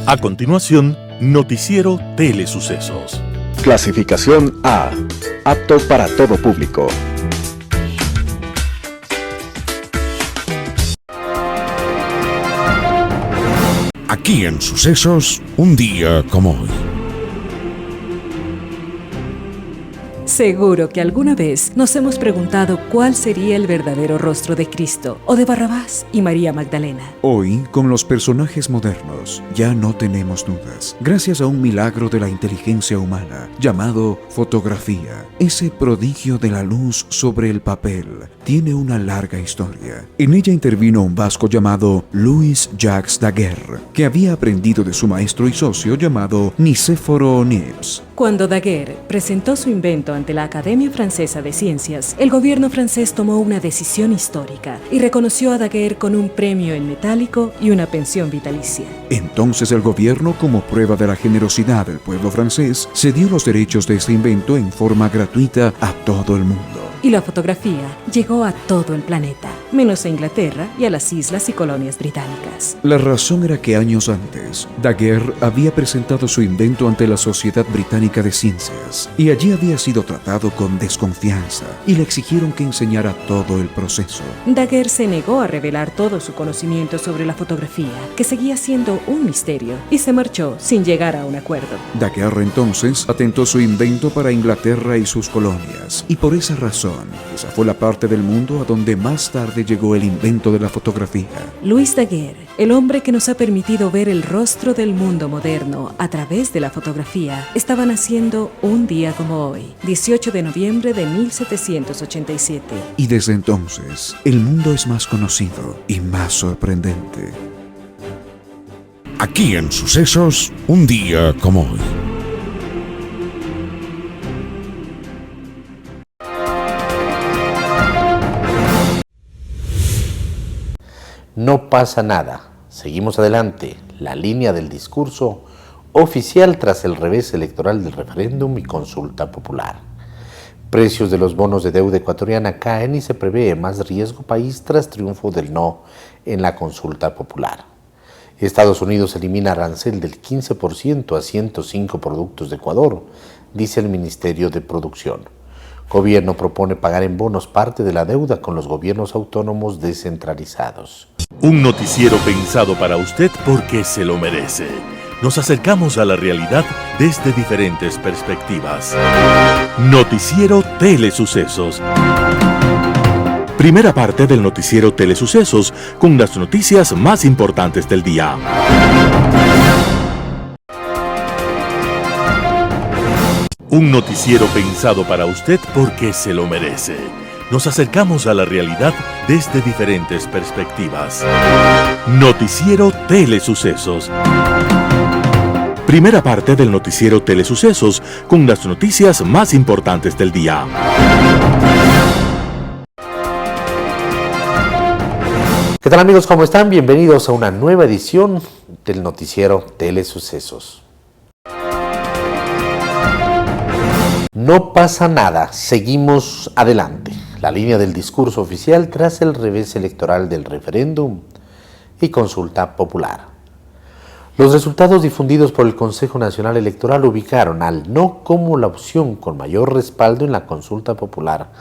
A continuación, Noticiero Telesucesos. Clasificación A. Apto para todo público. Aquí en Sucesos, un día como hoy. Seguro que alguna vez nos hemos preguntado cuál sería el verdadero rostro de Cristo o de Barrabás y María Magdalena. Hoy, con los personajes modernos, ya no tenemos dudas, gracias a un milagro de la inteligencia humana llamado fotografía. Ese prodigio de la luz sobre el papel tiene una larga historia. En ella intervino un vasco llamado Louis Jacques Daguerre, que había aprendido de su maestro y socio llamado Nicéforo Niepce. Cuando Daguerre presentó su invento ante la Academia Francesa de Ciencias, el gobierno francés tomó una decisión histórica y reconoció a Daguerre con un premio en metálico y una pensión vitalicia. Entonces el gobierno, como prueba de la generosidad del pueblo francés, cedió los derechos de este invento en forma gratuita a todo el mundo. Y la fotografía llegó a todo el planeta, menos a Inglaterra y a las islas y colonias británicas. La razón era que años antes, Daguerre había presentado su invento ante la Sociedad Británica de Ciencias y allí había sido tratado con desconfianza y le exigieron que enseñara todo el proceso. Daguerre se negó a revelar todo su conocimiento sobre la fotografía, que seguía siendo un misterio, y se marchó sin llegar a un acuerdo. Daguerre entonces atentó su invento para Inglaterra y sus colonias, y por esa razón, esa fue la parte del mundo a donde más tarde llegó el invento de la fotografía. Louis Daguerre, el hombre que nos ha permitido ver el rostro del mundo moderno a través de la fotografía, estaba naciendo un día como hoy, 18 de noviembre de 1787. Y desde entonces, el mundo es más conocido y más sorprendente. Aquí en Sucesos, un día como hoy. No pasa nada. Seguimos adelante. La línea del discurso oficial tras el revés electoral del referéndum y consulta popular. Precios de los bonos de deuda ecuatoriana caen y se prevé más riesgo país tras triunfo del no en la consulta popular. Estados Unidos elimina arancel del 15% a 105 productos de Ecuador, dice el Ministerio de Producción. Gobierno propone pagar en bonos parte de la deuda con los gobiernos autónomos descentralizados. Un noticiero pensado para usted porque se lo merece. Nos acercamos a la realidad desde diferentes perspectivas. Noticiero Telesucesos. Primera parte del noticiero Telesucesos con las noticias más importantes del día. Un noticiero pensado para usted porque se lo merece. Nos acercamos a la realidad desde diferentes perspectivas. Noticiero Telesucesos. Primera parte del noticiero Telesucesos con las noticias más importantes del día. ¿Qué tal, amigos? ¿Cómo están? Bienvenidos a una nueva edición del noticiero Telesucesos. No pasa nada, seguimos adelante. La línea del discurso oficial tras el revés electoral del referéndum y consulta popular. Los resultados difundidos por el Consejo Nacional Electoral ubicaron al no como la opción con mayor respaldo en la consulta popular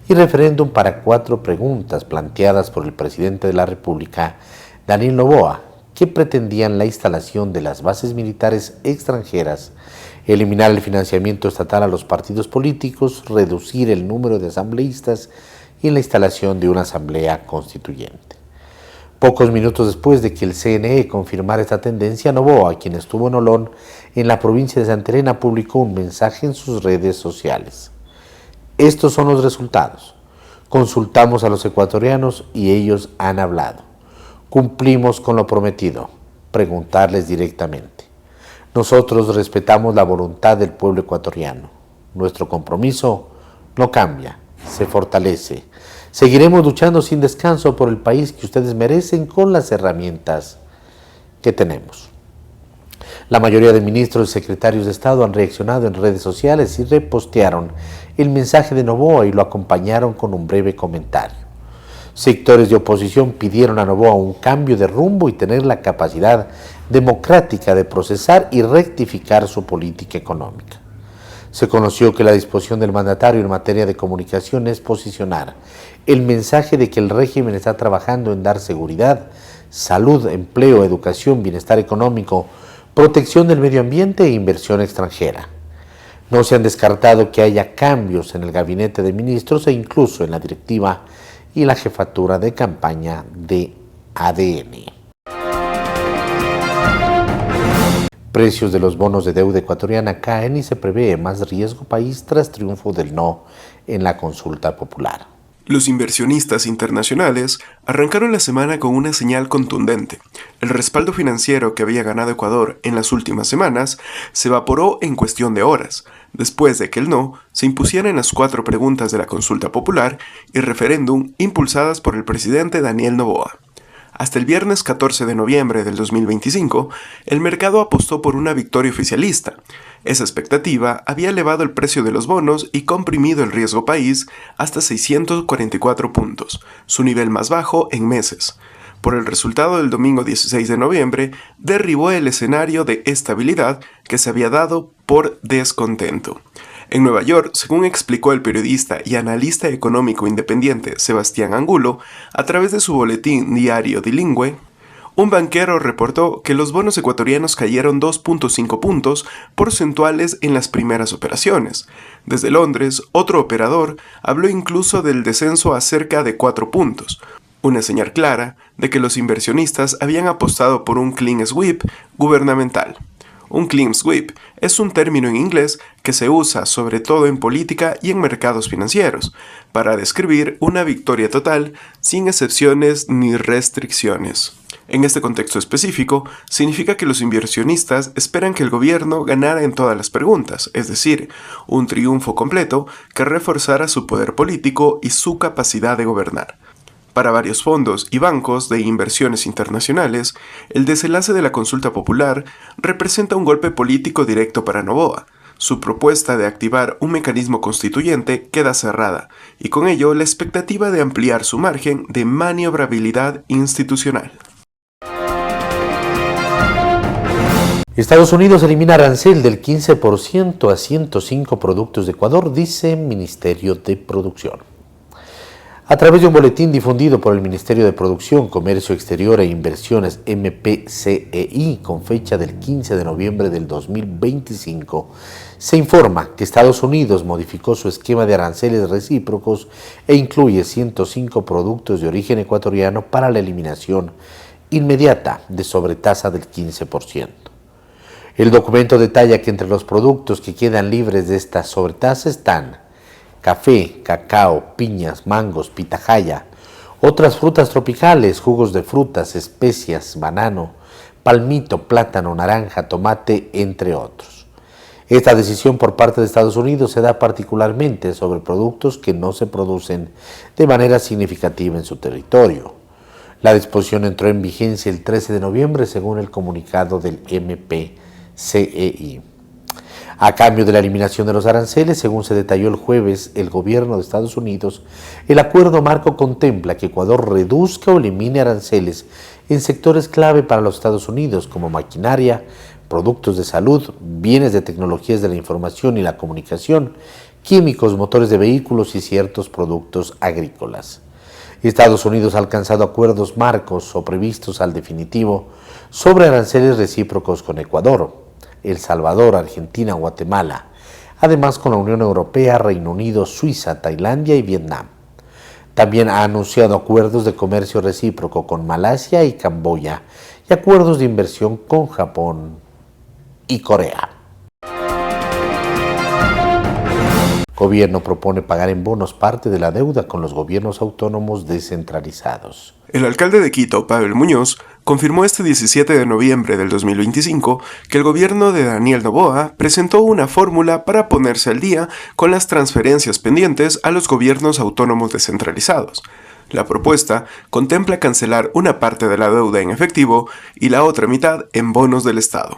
y referéndum para 4 preguntas planteadas por el presidente de la República, Daniel Noboa, que pretendían la instalación de las bases militares extranjeras, eliminar el financiamiento estatal a los partidos políticos, reducir el número de asambleístas y la instalación de una asamblea constituyente. Pocos minutos después de que el CNE confirmara esta tendencia, Noboa, quien estuvo en Olón, en la provincia de Santa Elena, publicó un mensaje en sus redes sociales. Estos son los resultados. Consultamos a los ecuatorianos y ellos han hablado. Cumplimos con lo prometido, preguntarles directamente. Nosotros respetamos la voluntad del pueblo ecuatoriano. Nuestro compromiso no cambia, se fortalece. Seguiremos luchando sin descanso por el país que ustedes merecen con las herramientas que tenemos. La mayoría de ministros y secretarios de Estado han reaccionado en redes sociales y repostearon el mensaje de Noboa y lo acompañaron con un breve comentario. Sectores de oposición pidieron a Noboa un cambio de rumbo y tener la capacidad democrática de procesar y rectificar su política económica. Se conoció que la disposición del mandatario en materia de comunicación es posicionar el mensaje de que el régimen está trabajando en dar seguridad, salud, empleo, educación, bienestar económico, protección del medio ambiente e inversión extranjera. No se han descartado que haya cambios en el gabinete de ministros e incluso en la directiva y la jefatura de campaña de ADN. Precios de los bonos de deuda ecuatoriana caen y se prevé más riesgo país tras triunfo del no en la consulta popular. Los inversionistas internacionales arrancaron la semana con una señal contundente. El respaldo financiero que había ganado Ecuador en las últimas semanas se evaporó en cuestión de horas, después de que el no se impusiera en las 4 preguntas de la consulta popular y referéndum impulsadas por el presidente Daniel Noboa. Hasta el viernes 14 de noviembre del 2025, el mercado apostó por una victoria oficialista. Esa expectativa había elevado el precio de los bonos y comprimido el riesgo país hasta 644 puntos, su nivel más bajo en meses. Por el resultado del domingo 16 de noviembre, derribó el escenario de estabilidad que se había dado por descontento. En Nueva York, según explicó el periodista y analista económico independiente Sebastián Angulo, a través de su boletín diario bilingüe, un banquero reportó que los bonos ecuatorianos cayeron 2.5 puntos porcentuales en las primeras operaciones. Desde Londres, otro operador habló incluso del descenso a cerca de 4 puntos, una señal clara de que los inversionistas habían apostado por un clean sweep gubernamental. Un clean sweep es un término en inglés que se usa sobre todo en política y en mercados financieros, para describir una victoria total sin excepciones ni restricciones. En este contexto específico, significa que los inversionistas esperan que el gobierno ganara en todas las preguntas, es decir, un triunfo completo que reforzara su poder político y su capacidad de gobernar. Para varios fondos y bancos de inversiones internacionales, el desenlace de la consulta popular representa un golpe político directo para Noboa. Su propuesta de activar un mecanismo constituyente queda cerrada, y con ello la expectativa de ampliar su margen de maniobrabilidad institucional. Estados Unidos elimina arancel del 15% a 105 productos de Ecuador, dice Ministerio de Producción. A través de un boletín difundido por el Ministerio de Producción, Comercio Exterior e Inversiones MPCEI con fecha del 15 de noviembre del 2025, se informa que Estados Unidos modificó su esquema de aranceles recíprocos e incluye 105 productos de origen ecuatoriano para la eliminación inmediata de sobretasa del 15%. El documento detalla que entre los productos que quedan libres de esta sobretasa están café, cacao, piñas, mangos, pitahaya, otras frutas tropicales, jugos de frutas, especias, banano, palmito, plátano, naranja, tomate, entre otros. Esta decisión por parte de Estados Unidos se da particularmente sobre productos que no se producen de manera significativa en su territorio. La disposición entró en vigencia el 13 de noviembre según el comunicado del MPCEI. A cambio de la eliminación de los aranceles, según se detalló el jueves el gobierno de Estados Unidos, el acuerdo marco contempla que Ecuador reduzca o elimine aranceles en sectores clave para los Estados Unidos como maquinaria, productos de salud, bienes de tecnologías de la información y la comunicación, químicos, motores de vehículos y ciertos productos agrícolas. Estados Unidos ha alcanzado acuerdos marcos o previstos al definitivo sobre aranceles recíprocos con Ecuador, El Salvador, Argentina, Guatemala, además con la Unión Europea, Reino Unido, Suiza, Tailandia y Vietnam. También ha anunciado acuerdos de comercio recíproco con Malasia y Camboya y acuerdos de inversión con Japón y Corea. Gobierno propone pagar en bonos parte de la deuda con los gobiernos autónomos descentralizados. El alcalde de Quito, Pavel Muñoz, confirmó este 17 de noviembre del 2025 que el gobierno de Daniel Noboa presentó una fórmula para ponerse al día con las transferencias pendientes a los gobiernos autónomos descentralizados. La propuesta contempla cancelar una parte de la deuda en efectivo y la otra mitad en bonos del Estado.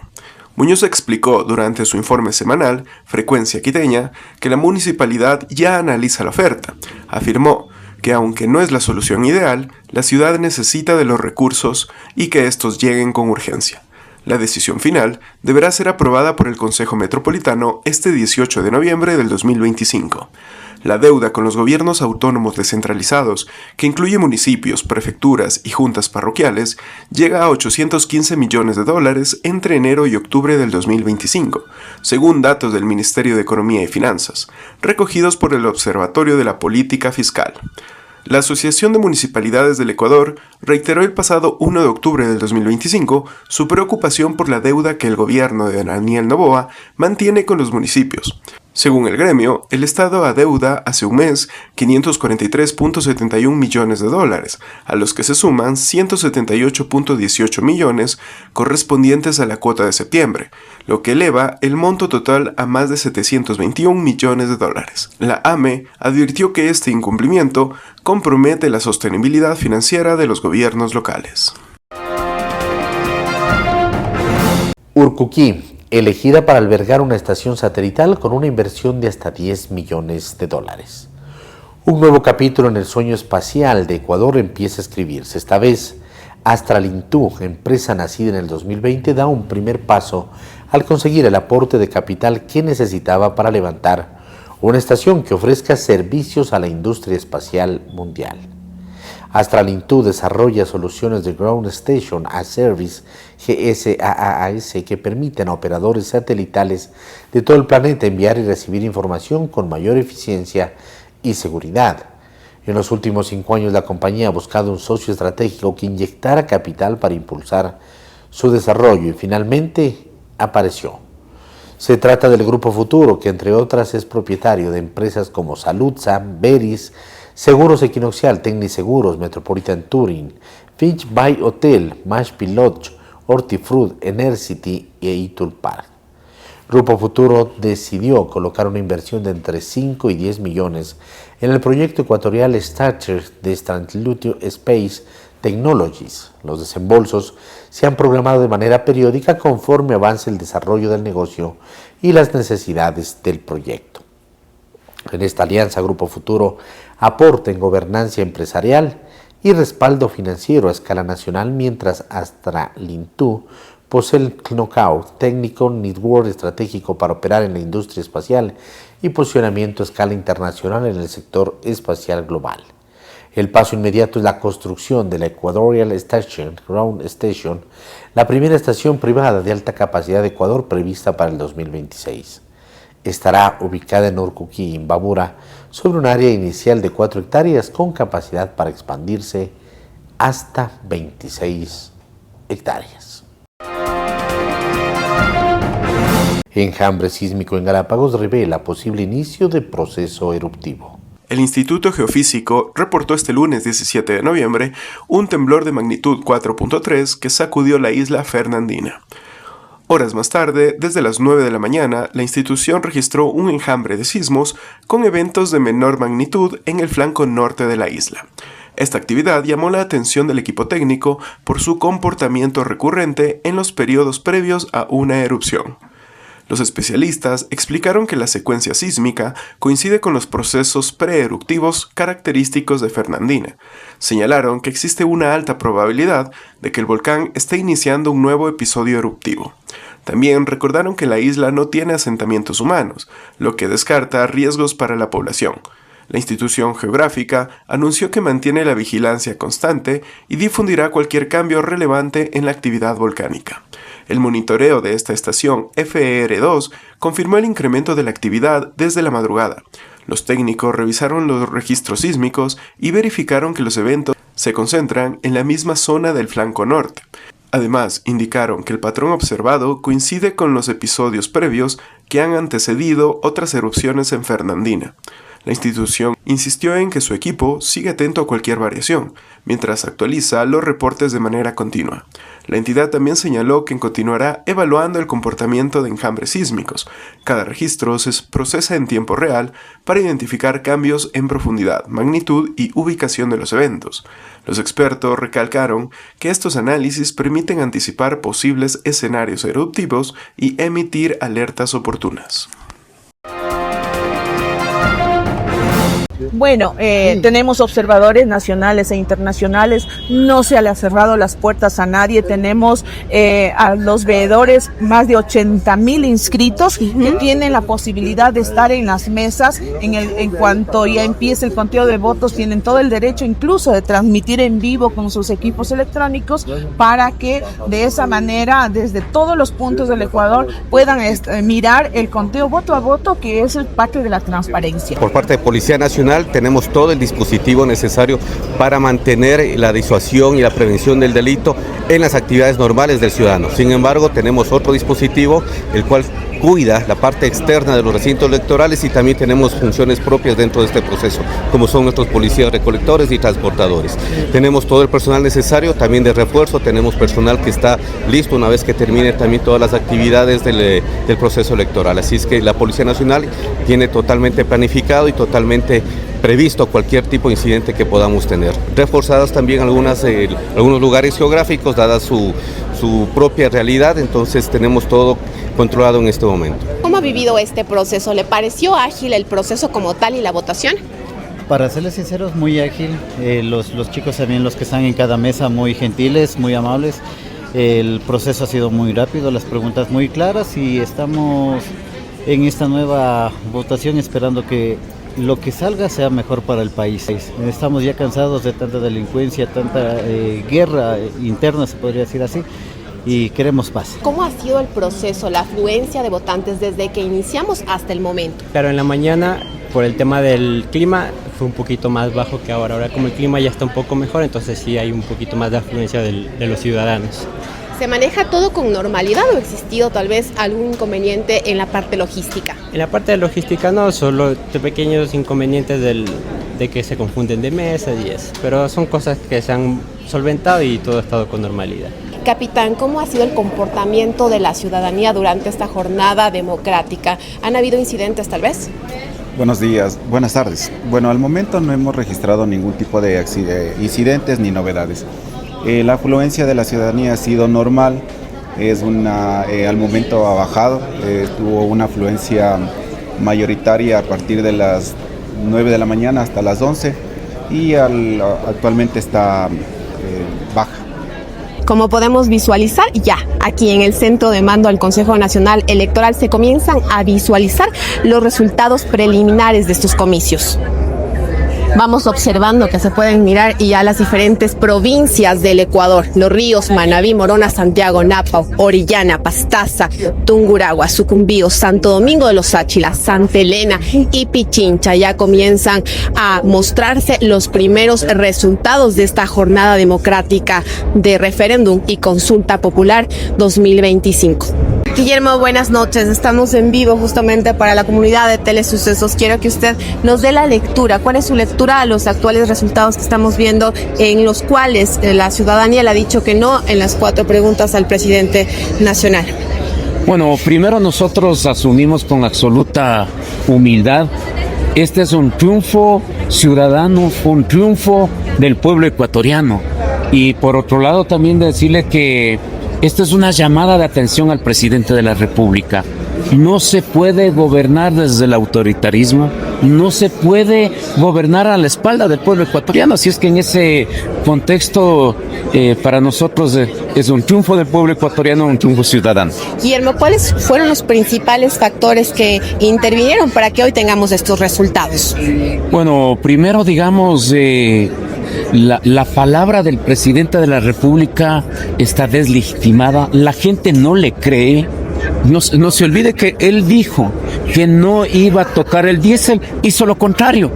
Muñoz explicó durante su informe semanal, Frecuencia Quiteña, que la municipalidad ya analiza la oferta. Afirmó que aunque no es la solución ideal, la ciudad necesita de los recursos y que estos lleguen con urgencia. La decisión final deberá ser aprobada por el Consejo Metropolitano este 18 de noviembre del 2025. La deuda con los gobiernos autónomos descentralizados, que incluye municipios, prefecturas y juntas parroquiales, llega a $815 millones entre enero y octubre del 2025, según datos del Ministerio de Economía y Finanzas, recogidos por el Observatorio de la Política Fiscal. La Asociación de Municipalidades del Ecuador reiteró el pasado 1 de octubre del 2025 su preocupación por la deuda que el gobierno de Daniel Noboa mantiene con los municipios. Según el gremio, el Estado adeuda hace un mes $543.71 millones, a los que se suman $178.18 millones correspondientes a la cuota de septiembre, lo que eleva el monto total a más de $721 millones. La AME advirtió que este incumplimiento compromete la sostenibilidad financiera de los gobiernos locales. Urcuquí, elegida para albergar una estación satelital con una inversión de hasta $10 millones. Un nuevo capítulo en el sueño espacial de Ecuador empieza a escribirse. Esta vez, Astralintú, empresa nacida en el 2020, da un primer paso al conseguir el aporte de capital que necesitaba para levantar una estación que ofrezca servicios a la industria espacial mundial. Astralintú desarrolla soluciones de Ground Station as Service GSaaS que permiten a operadores satelitales de todo el planeta enviar y recibir información con mayor eficiencia y seguridad. En los últimos 5 años la compañía ha buscado un socio estratégico que inyectara capital para impulsar su desarrollo y finalmente apareció. Se trata del Grupo Futuro, que entre otras es propietario de empresas como Salutza, Veris, Seguros Equinoccial, Tecniseguros, Metropolitan Touring, Finch Bay Hotel, Mashpee Lodge, Hortifruit, Enercity e Itulpark. Grupo Futuro decidió colocar una inversión de entre 5 y 10 millones en el proyecto ecuatorial Starter de Stanlutio Space Technologies. Los desembolsos se han programado de manera periódica conforme avance el desarrollo del negocio y las necesidades del proyecto. En esta alianza, Grupo Futuro aporta en gobernanza empresarial y respaldo financiero a escala nacional, mientras Astralintú posee el know-how técnico, network estratégico para operar en la industria espacial y posicionamiento a escala internacional en el sector espacial global. El paso inmediato es la construcción de la Equatorial Station, Ground Station, la primera estación privada de alta capacidad de Ecuador prevista para el 2026. Estará ubicada en Urcuquí, Imbabura, sobre un área inicial de 4 hectáreas con capacidad para expandirse hasta 26 hectáreas. Enjambre sísmico en Galápagos revela posible inicio de proceso eruptivo. El Instituto Geofísico reportó este lunes 17 de noviembre un temblor de magnitud 4.3 que sacudió la isla Fernandina. Horas más tarde, desde las 9 de la mañana, la institución registró un enjambre de sismos con eventos de menor magnitud en el flanco norte de la isla. Esta actividad llamó la atención del equipo técnico por su comportamiento recurrente en los periodos previos a una erupción. Los especialistas explicaron que la secuencia sísmica coincide con los procesos preeruptivos característicos de Fernandina. Señalaron que existe una alta probabilidad de que el volcán esté iniciando un nuevo episodio eruptivo. También recordaron que la isla no tiene asentamientos humanos, lo que descarta riesgos para la población. La institución geográfica anunció que mantiene la vigilancia constante y difundirá cualquier cambio relevante en la actividad volcánica. El monitoreo de esta estación FER2 confirmó el incremento de la actividad desde la madrugada. Los técnicos revisaron los registros sísmicos y verificaron que los eventos se concentran en la misma zona del flanco norte. Además, indicaron que el patrón observado coincide con los episodios previos que han antecedido otras erupciones en Fernandina. La institución insistió en que su equipo sigue atento a cualquier variación, mientras actualiza los reportes de manera continua. La entidad también señaló que continuará evaluando el comportamiento de enjambres sísmicos. Cada registro se procesa en tiempo real para identificar cambios en profundidad, magnitud y ubicación de los eventos. Los expertos recalcaron que estos análisis permiten anticipar posibles escenarios eruptivos y emitir alertas oportunas. Bueno, tenemos observadores nacionales e internacionales, no se le ha cerrado las puertas a nadie, tenemos a los veedores más de 80,000 inscritos que tienen la posibilidad de estar en las mesas en cuanto ya empiece el conteo de votos, tienen todo el derecho incluso de transmitir en vivo con sus equipos electrónicos para que de esa manera desde todos los puntos del Ecuador puedan mirar el conteo voto a voto, que es el parte de la transparencia. Por parte de Policía Nacional tenemos todo el dispositivo necesario para mantener la disuasión y la prevención del delito en las actividades normales del ciudadano. Sin embargo, tenemos otro dispositivo, el cual cuida la parte externa de los recintos electorales, y también tenemos funciones propias dentro de este proceso, como son nuestros policías recolectores y transportadores. Tenemos todo el personal necesario, también de refuerzo, tenemos personal que está listo una vez que termine también todas las actividades del proceso electoral. Así es que la Policía Nacional tiene totalmente planificado y totalmente previsto cualquier tipo de incidente que podamos tener. Reforzadas también algunos lugares geográficos, dada su propia realidad, entonces tenemos todo controlado en este momento. ¿Cómo ha vivido este proceso? ¿Le pareció ágil el proceso como tal y la votación? Para serles sinceros, muy ágil. Los chicos también, los que están en cada mesa, muy gentiles, muy amables. El proceso ha sido muy rápido, las preguntas muy claras, y estamos en esta nueva votación esperando que lo que salga sea mejor para el país. Estamos ya cansados de tanta delincuencia, tanta guerra interna, se podría decir así, y queremos paz. ¿Cómo ha sido el proceso, la afluencia de votantes desde que iniciamos hasta el momento? Claro, en la mañana, por el tema del clima, fue un poquito más bajo que ahora. Ahora como el clima ya está un poco mejor, entonces sí hay un poquito más de afluencia de los ciudadanos. ¿Se maneja todo con normalidad o ha existido tal vez algún inconveniente en la parte logística? En la parte de logística no, solo de pequeños inconvenientes de que se confunden de mesas y eso, pero son cosas que se han solventado y todo ha estado con normalidad. Capitán, ¿cómo ha sido el comportamiento de la ciudadanía durante esta jornada democrática? ¿Han habido incidentes tal vez? Buenos días, buenas tardes. Bueno, al momento no hemos registrado ningún tipo de incidentes ni novedades. La afluencia de la ciudadanía ha sido normal, al momento ha bajado, tuvo una afluencia mayoritaria a partir de las 9 de la mañana hasta las 11 y actualmente está baja. Como podemos visualizar, ya aquí en el centro de mando del Consejo Nacional Electoral se comienzan a visualizar los resultados preliminares de estos comicios. Vamos observando que se pueden mirar ya las diferentes provincias del Ecuador: Los Ríos, Manabí, Morona, Santiago, Napa, Orellana, Pastaza, Tungurahua, Sucumbío, Santo Domingo de los Áchilas, Santa Elena y Pichincha. Ya comienzan a mostrarse los primeros resultados de esta jornada democrática de referéndum y consulta popular 2025. Guillermo, buenas noches. Estamos en vivo justamente para la comunidad de Telesucesos. Quiero que usted nos dé la lectura. ¿Cuál es su lectura a los actuales resultados que estamos viendo, en los cuales la ciudadanía le ha dicho que no en las 4 preguntas al presidente nacional? Bueno, primero nosotros asumimos con absoluta humildad, este es un triunfo ciudadano, un triunfo del pueblo ecuatoriano. Y por otro lado también decirle que esto es una llamada de atención al presidente de la República. No se puede gobernar desde el autoritarismo, no se puede gobernar a la espalda del pueblo ecuatoriano. Así es que en ese contexto, para nosotros es un triunfo del pueblo ecuatoriano, un triunfo ciudadano. Guillermo, ¿cuáles fueron los principales factores que intervinieron para que hoy tengamos estos resultados? Bueno, primero digamos, la palabra del presidente de la República está deslegitimada, la gente no le cree. No se olvide que él dijo que no iba a tocar el diésel, hizo lo contrario.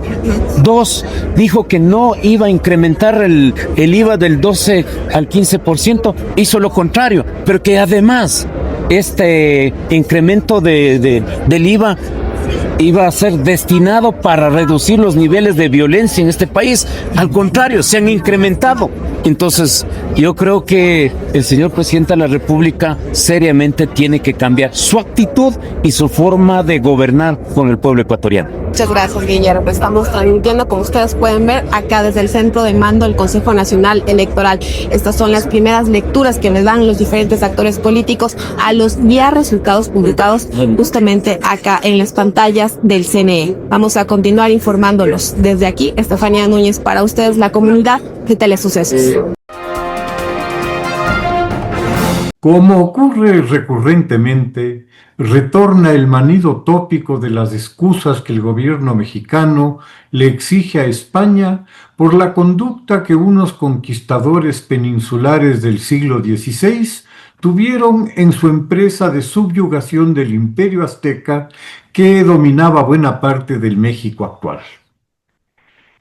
2, dijo que no iba a incrementar el IVA del 12 al 15%, hizo lo contrario, pero que además este incremento del IVA iba a ser destinado para reducir los niveles de violencia en este país. Al contrario, se han incrementado. Entonces, yo creo que el señor presidente de la República seriamente tiene que cambiar su actitud y su forma de gobernar con el pueblo ecuatoriano. Muchas gracias, Guillermo. Estamos transmitiendo, como ustedes pueden ver, acá desde el centro de mando del Consejo Nacional Electoral. Estas son las primeras lecturas que le dan los diferentes actores políticos a los ya resultados publicados justamente acá en las pantallas del CNE. Vamos a continuar informándolos. Desde aquí, Estefanía Núñez, para ustedes, la comunidad de Telesucesos. Como ocurre recurrentemente, retorna el manido tópico de las excusas que el gobierno mexicano le exige a España por la conducta que unos conquistadores peninsulares del siglo XVI tuvieron en su empresa de subyugación del imperio azteca que dominaba buena parte del México actual.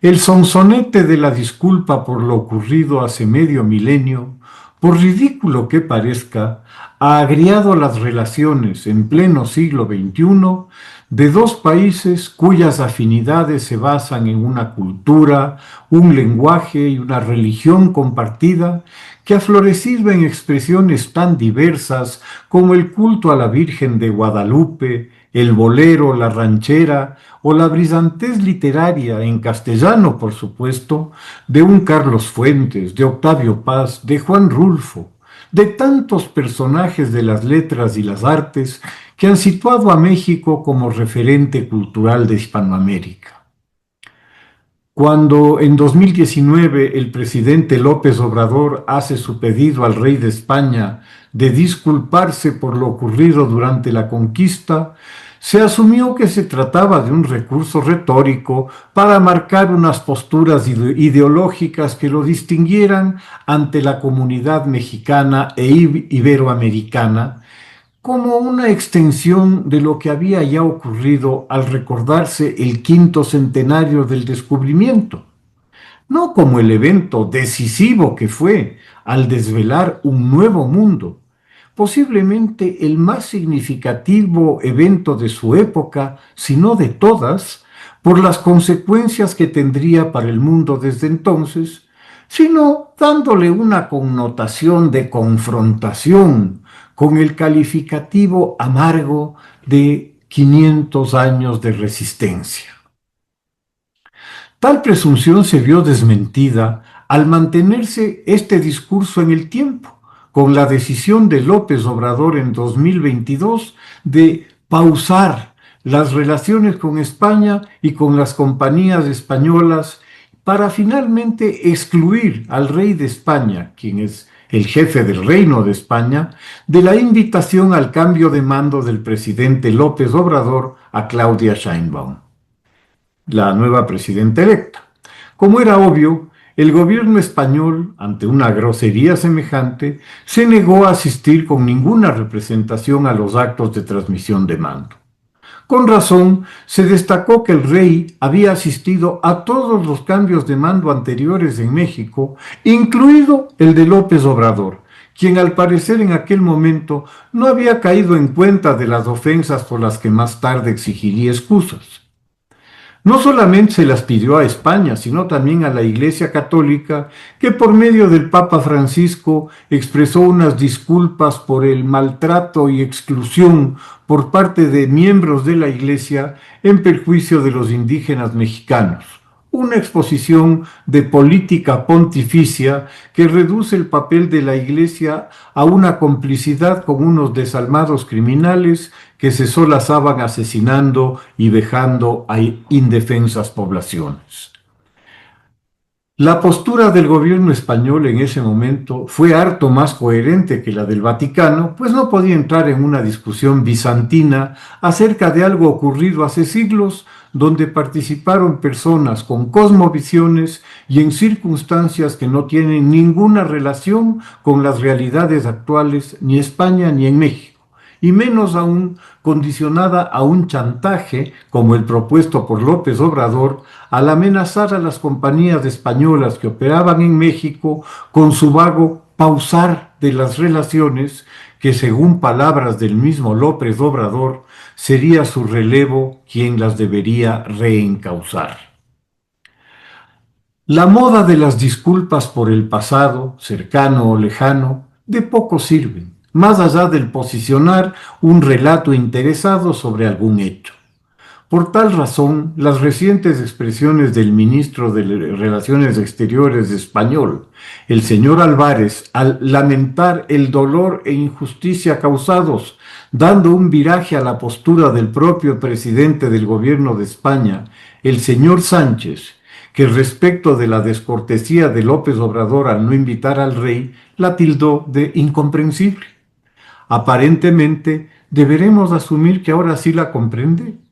El sonsonete de la disculpa por lo ocurrido hace medio milenio, por ridículo que parezca, ha agriado las relaciones en pleno siglo XXI de dos países cuyas afinidades se basan en una cultura, un lenguaje y una religión compartida que ha florecido en expresiones tan diversas como el culto a la Virgen de Guadalupe, el bolero, la ranchera o la brillantez literaria, en castellano por supuesto, de un Carlos Fuentes, de Octavio Paz, de Juan Rulfo, de tantos personajes de las letras y las artes que han situado a México como referente cultural de Hispanoamérica. Cuando en 2019 el presidente López Obrador hace su pedido al rey de España de disculparse por lo ocurrido durante la conquista, se asumió que se trataba de un recurso retórico para marcar unas posturas ideológicas que lo distinguieran ante la comunidad mexicana e iberoamericana, como una extensión de lo que había ya ocurrido al recordarse el 5º centenario del descubrimiento, no como el evento decisivo que fue al desvelar un nuevo mundo, posiblemente el más significativo evento de su época, si no de todas, por las consecuencias que tendría para el mundo desde entonces, sino dándole una connotación de confrontación con el calificativo amargo de 500 años de resistencia. Tal presunción se vio desmentida al mantenerse este discurso en el tiempo, con la decisión de López Obrador en 2022 de pausar las relaciones con España y con las compañías españolas para finalmente excluir al rey de España, quien es el jefe del Reino de España, de la invitación al cambio de mando del presidente López Obrador a Claudia Sheinbaum, la nueva presidenta electa. Como era obvio, el gobierno español, ante una grosería semejante, se negó a asistir con ninguna representación a los actos de transmisión de mando. Con razón, se destacó que el rey había asistido a todos los cambios de mando anteriores en México, incluido el de López Obrador, quien al parecer en aquel momento no había caído en cuenta de las ofensas por las que más tarde exigiría excusas. No solamente se las pidió a España, sino también a la Iglesia Católica, que por medio del Papa Francisco expresó unas disculpas por el maltrato y exclusión por parte de miembros de la Iglesia en perjuicio de los indígenas mexicanos. Una exposición de política pontificia que reduce el papel de la Iglesia a una complicidad con unos desalmados criminales que se solazaban asesinando y vejando a indefensas poblaciones. La postura del gobierno español en ese momento fue harto más coherente que la del Vaticano, pues no podía entrar en una discusión bizantina acerca de algo ocurrido hace siglos, donde participaron personas con cosmovisiones y en circunstancias que no tienen ninguna relación con las realidades actuales ni en España ni en México, y menos aún condicionada a un chantaje como el propuesto por López Obrador al amenazar a las compañías españolas que operaban en México con su vago pausar de las relaciones que, según palabras del mismo López Obrador, sería su relevo quien las debería reencauzar. La moda de las disculpas por el pasado, cercano o lejano, de poco sirven, más allá del posicionar un relato interesado sobre algún hecho. Por tal razón, las recientes expresiones del ministro de Relaciones Exteriores español, el señor Álvarez, al lamentar el dolor e injusticia causados, dando un viraje a la postura del propio presidente del gobierno de España, el señor Sánchez, que respecto de la descortesía de López Obrador al no invitar al rey, la tildó de incomprensible. Aparentemente, deberemos asumir que ahora sí la comprende.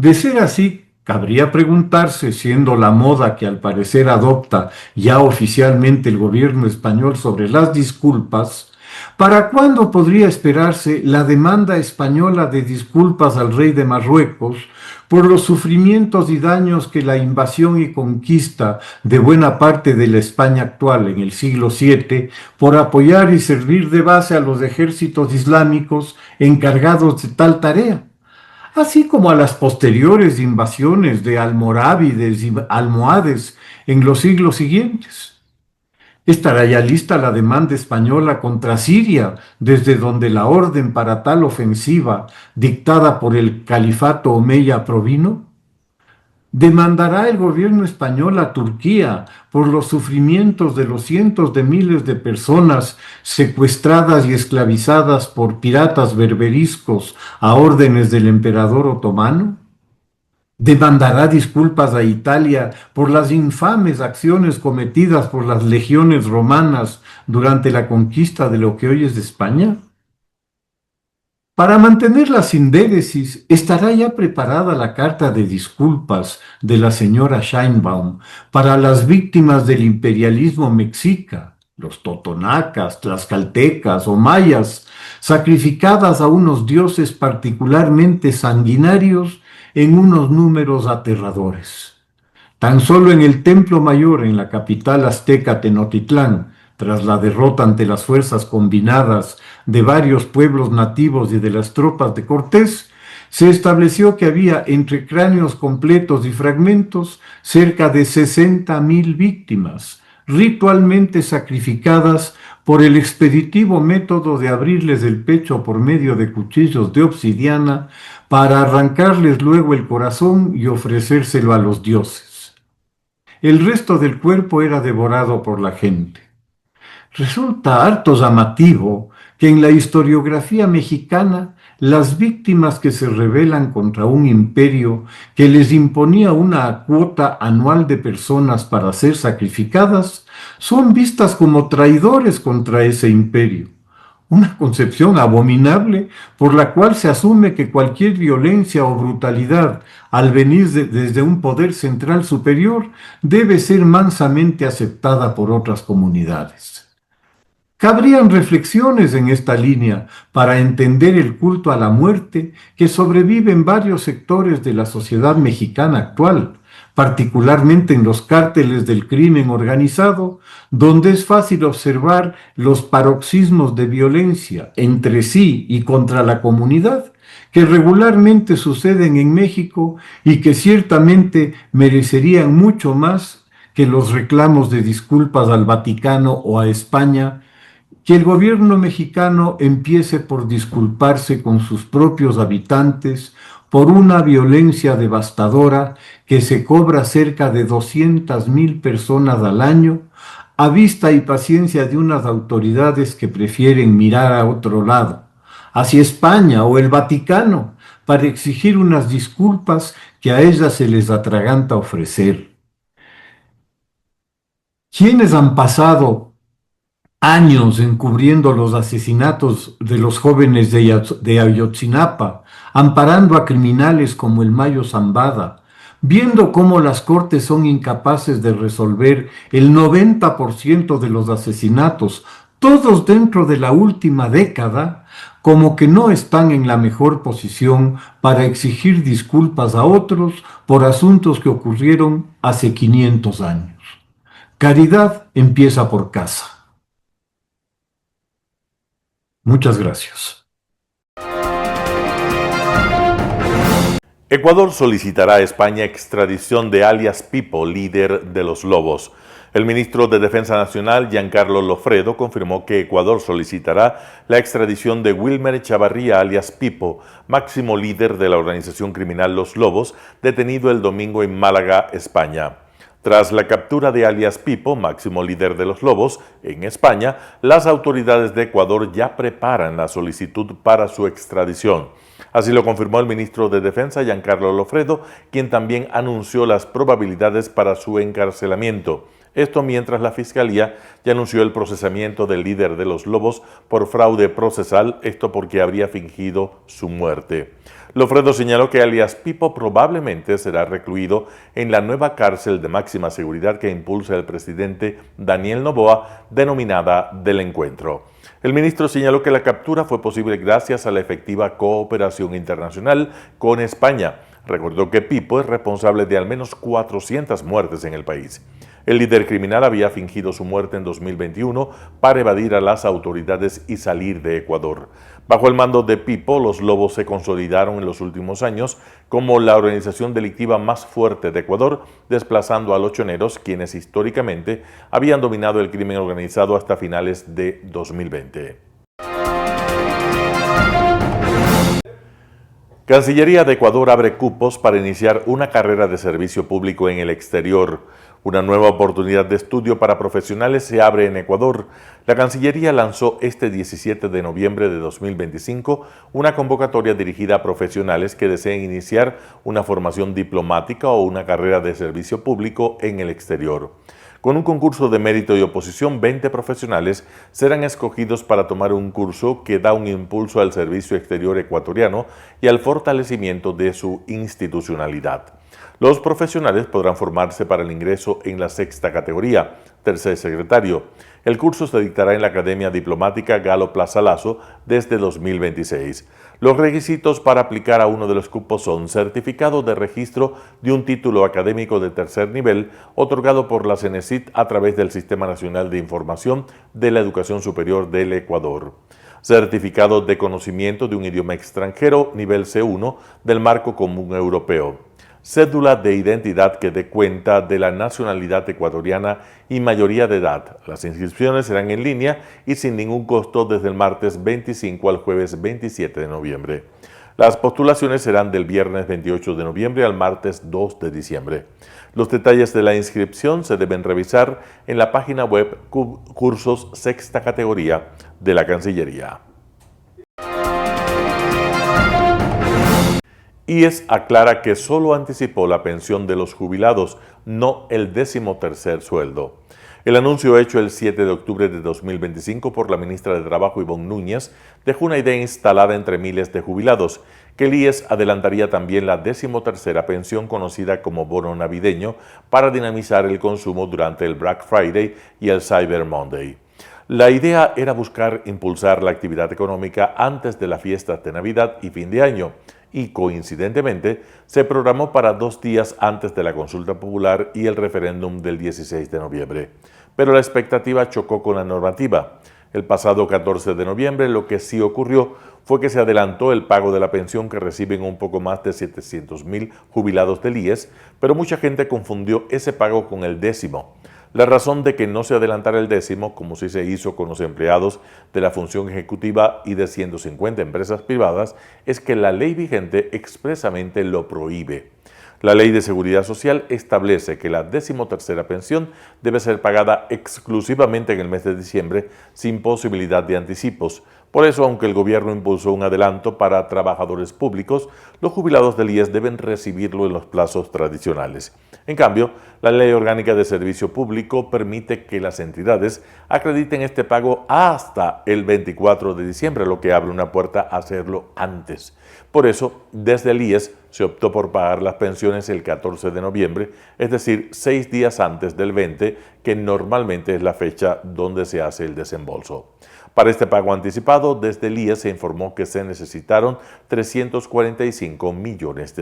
De ser así, cabría preguntarse, siendo la moda que al parecer adopta ya oficialmente el gobierno español sobre las disculpas, ¿para cuándo podría esperarse la demanda española de disculpas al rey de Marruecos por los sufrimientos y daños que la invasión y conquista de buena parte de la España actual en el siglo VII por apoyar y servir de base a los ejércitos islámicos encargados de tal tarea? Así como a las posteriores invasiones de almorávides y almohades en los siglos siguientes. Estará ya lista la demanda española contra Siria, desde donde la orden para tal ofensiva, dictada por el califato omeya, provino. ¿Demandará el gobierno español a Turquía por los sufrimientos de los cientos de miles de personas secuestradas y esclavizadas por piratas berberiscos a órdenes del emperador otomano? ¿Demandará disculpas a Italia por las infames acciones cometidas por las legiones romanas durante la conquista de lo que hoy es España? Para mantener la sindéresis, estará ya preparada la carta de disculpas de la señora Sheinbaum para las víctimas del imperialismo mexica, los totonacas, tlaxcaltecas o mayas, sacrificadas a unos dioses particularmente sanguinarios en unos números aterradores. Tan solo en el Templo Mayor, en la capital azteca Tenochtitlán, tras la derrota ante las fuerzas combinadas de varios pueblos nativos y de las tropas de Cortés, se estableció que había entre cráneos completos y fragmentos cerca de 60,000 víctimas, ritualmente sacrificadas por el expeditivo método de abrirles el pecho por medio de cuchillos de obsidiana para arrancarles luego el corazón y ofrecérselo a los dioses. El resto del cuerpo era devorado por la gente. Resulta harto llamativo que en la historiografía mexicana las víctimas que se rebelan contra un imperio que les imponía una cuota anual de personas para ser sacrificadas son vistas como traidores contra ese imperio. Una concepción abominable por la cual se asume que cualquier violencia o brutalidad al venir desde un poder central superior debe ser mansamente aceptada por otras comunidades. Cabrían reflexiones en esta línea para entender el culto a la muerte que sobrevive en varios sectores de la sociedad mexicana actual, particularmente en los cárteles del crimen organizado, donde es fácil observar los paroxismos de violencia entre sí y contra la comunidad que regularmente suceden en México y que ciertamente merecerían mucho más que los reclamos de disculpas al Vaticano o a España. Que el gobierno mexicano empiece por disculparse con sus propios habitantes por una violencia devastadora que se cobra cerca de 200,000 personas al año, a vista y paciencia de unas autoridades que prefieren mirar a otro lado, hacia España o el Vaticano, para exigir unas disculpas que a ellas se les atraganta ofrecer. ¿Quiénes han pasado años encubriendo los asesinatos de los jóvenes de Ayotzinapa, amparando a criminales como el Mayo Zambada, viendo cómo las cortes son incapaces de resolver el 90% de los asesinatos, todos dentro de la última década, como que no están en la mejor posición para exigir disculpas a otros por asuntos que ocurrieron hace 500 años? Caridad empieza por casa. Muchas gracias. Ecuador solicitará a España extradición de alias Pipo, líder de los Lobos. El ministro de Defensa Nacional, Giancarlo Lofredo, confirmó que Ecuador solicitará la extradición de Wilmer Chavarría, alias Pipo, máximo líder de la organización criminal Los Lobos, detenido el domingo en Málaga, España. Tras la captura de alias Pipo, máximo líder de los Lobos, en España, las autoridades de Ecuador ya preparan la solicitud para su extradición. Así lo confirmó el ministro de Defensa, Giancarlo Lofredo, quien también anunció las probabilidades para su encarcelamiento. Esto mientras la Fiscalía ya anunció el procesamiento del líder de los Lobos por fraude procesal, esto porque habría fingido su muerte. Lofredo señaló que alias Pipo probablemente será recluido en la nueva cárcel de máxima seguridad que impulsa el presidente Daniel Noboa, denominada del Encuentro. El ministro señaló que la captura fue posible gracias a la efectiva cooperación internacional con España. Recordó que Pipo es responsable de al menos 400 muertes en el país. El líder criminal había fingido su muerte en 2021 para evadir a las autoridades y salir de Ecuador. Bajo el mando de Pipo, los Lobos se consolidaron en los últimos años como la organización delictiva más fuerte de Ecuador, desplazando a los choneros, quienes históricamente habían dominado el crimen organizado hasta finales de 2020. Cancillería de Ecuador abre cupos para iniciar una carrera de servicio público en el exterior. Una nueva oportunidad de estudio para profesionales se abre en Ecuador. La Cancillería lanzó este 17 de noviembre de 2025 una convocatoria dirigida a profesionales que deseen iniciar una formación diplomática o una carrera de servicio público en el exterior. Con un concurso de mérito y oposición, 20 profesionales serán escogidos para tomar un curso que da un impulso al servicio exterior ecuatoriano y al fortalecimiento de su institucionalidad. Los profesionales podrán formarse para el ingreso en la sexta categoría, tercer secretario. El curso se dictará en la Academia Diplomática Galo Plaza Lazo desde 2026. Los requisitos para aplicar a uno de los cupos son certificado de registro de un título académico de tercer nivel otorgado por la CENESID a través del Sistema Nacional de Información de la Educación Superior del Ecuador. Certificado de conocimiento de un idioma extranjero nivel C1 del Marco Común Europeo. Cédula de identidad que dé cuenta de la nacionalidad ecuatoriana y mayoría de edad. Las inscripciones serán en línea y sin ningún costo desde el martes 25 al jueves 27 de noviembre. Las postulaciones serán del viernes 28 de noviembre al martes 2 de diciembre. Los detalles de la inscripción se deben revisar en la página web Cursos Sexta Categoría de la Cancillería. IES aclara que solo anticipó la pensión de los jubilados, no el 13º sueldo. El anuncio hecho el 7 de octubre de 2025 por la ministra de Trabajo, Ivonne Núñez, dejó una idea instalada entre miles de jubilados, que el IES adelantaría también la 13ª pensión conocida como bono navideño para dinamizar el consumo durante el Black Friday y el Cyber Monday. La idea era buscar impulsar la actividad económica antes de las fiestas de Navidad y fin de año, y coincidentemente se programó para 2 días antes de la consulta popular y el referéndum del 16 de noviembre. Pero la expectativa chocó con la normativa. El pasado 14 de noviembre lo que sí ocurrió fue que se adelantó el pago de la pensión que reciben un poco más de 700.000 jubilados del IES, pero mucha gente confundió ese pago con el décimo. La razón de que no se adelantara el décimo, como sí se hizo con los empleados de la función ejecutiva y de 150 empresas privadas, es que la ley vigente expresamente lo prohíbe. La Ley de Seguridad Social establece que la 13ª pensión debe ser pagada exclusivamente en el mes de diciembre sin posibilidad de anticipos. Por eso, aunque el gobierno impulsó un adelanto para trabajadores públicos, los jubilados del IES deben recibirlo en los plazos tradicionales. En cambio, la Ley Orgánica de Servicio Público permite que las entidades acrediten este pago hasta el 24 de diciembre, lo que abre una puerta a hacerlo antes. Por eso, desde el IES se optó por pagar las pensiones el 14 de noviembre, es decir, 6 días antes del 20, que normalmente es la fecha donde se hace el desembolso. Para este pago anticipado, desde el IES se informó que se necesitaron $345 millones.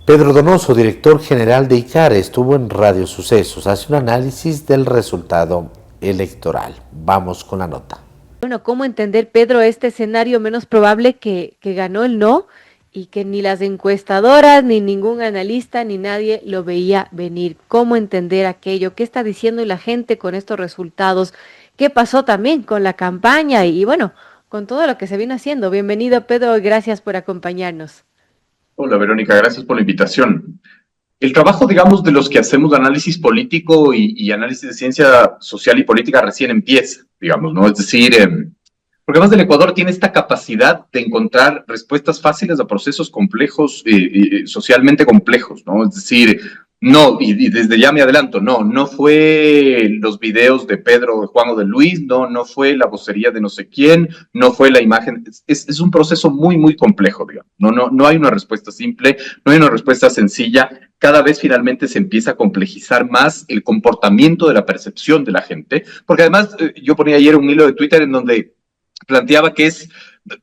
Pedro Donoso, director general de ICARE, estuvo en Radio Sucesos, hace un análisis del resultado electoral. Vamos con la nota. Bueno, ¿cómo entender, Pedro, este escenario menos probable que ganó el no y que ni las encuestadoras, ni ningún analista, ni nadie lo veía venir? ¿Cómo entender aquello? ¿Qué está diciendo la gente con estos resultados? ¿Qué pasó también con la campaña y bueno, con todo lo que se viene haciendo? Bienvenido, Pedro, y gracias por acompañarnos. Hola, Verónica, gracias por la invitación. El trabajo, digamos, de los que hacemos análisis político y análisis de ciencia social y política recién empieza, digamos, ¿no? Es decir, porque además del Ecuador tiene esta capacidad de encontrar respuestas fáciles a procesos complejos, socialmente complejos, ¿no? Es decir, no, y desde ya me adelanto, no fue los videos de Pedro, de Juan o de Luis, no fue la vocería de no sé quién, no fue la imagen, es un proceso muy, muy complejo, digamos, no hay una respuesta simple, no hay una respuesta sencilla, cada vez finalmente se empieza a complejizar más el comportamiento de la percepción de la gente, porque además yo ponía ayer un hilo de Twitter en donde planteaba que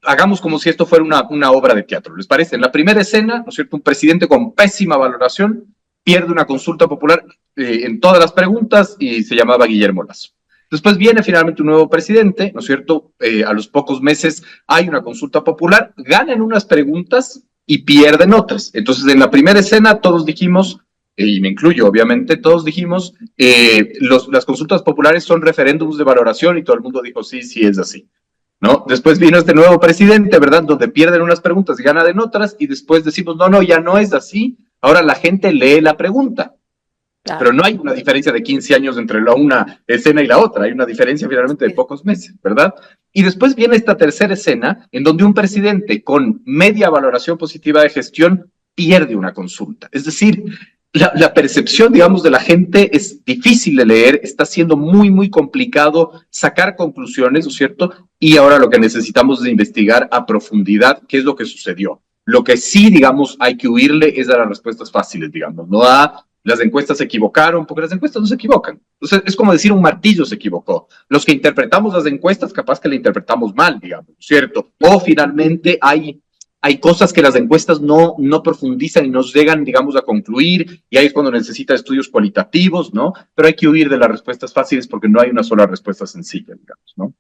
hagamos como si esto fuera una obra de teatro, ¿les parece? En la primera escena, ¿no es cierto?, un presidente con pésima valoración pierde una consulta popular en todas las preguntas y se llamaba Guillermo Lasso. Después viene finalmente un nuevo presidente, ¿no es cierto? A los pocos meses hay una consulta popular, ganan unas preguntas y pierden otras. Entonces, en la primera escena todos dijimos, y me incluyo obviamente, todos dijimos, las consultas populares son referéndums de valoración y todo el mundo dijo, sí, es así, ¿no? Después vino este nuevo presidente, ¿verdad? Donde pierden unas preguntas y ganan otras y después decimos, no, ya no es así. Ahora la gente lee la pregunta, claro. Pero no hay una diferencia de 15 años entre una escena y la otra, hay una diferencia finalmente de pocos meses, ¿verdad? Y después viene esta tercera escena en donde un presidente con media valoración positiva de gestión pierde una consulta. Es decir, la percepción, digamos, de la gente es difícil de leer, está siendo muy, muy complicado sacar conclusiones, ¿no es cierto? Y ahora lo que necesitamos es investigar a profundidad qué es lo que sucedió. Lo que sí, digamos, hay que huirle es a las respuestas fáciles, digamos, no a las encuestas se equivocaron, porque las encuestas no se equivocan. Entonces, es como decir un martillo se equivocó. Los que interpretamos las encuestas, capaz que la interpretamos mal, digamos, ¿cierto? O finalmente hay cosas que las encuestas no profundizan y nos llegan, digamos, a concluir, y ahí es cuando necesita estudios cualitativos, ¿no? Pero hay que huir de las respuestas fáciles porque no hay una sola respuesta sencilla, digamos, ¿no?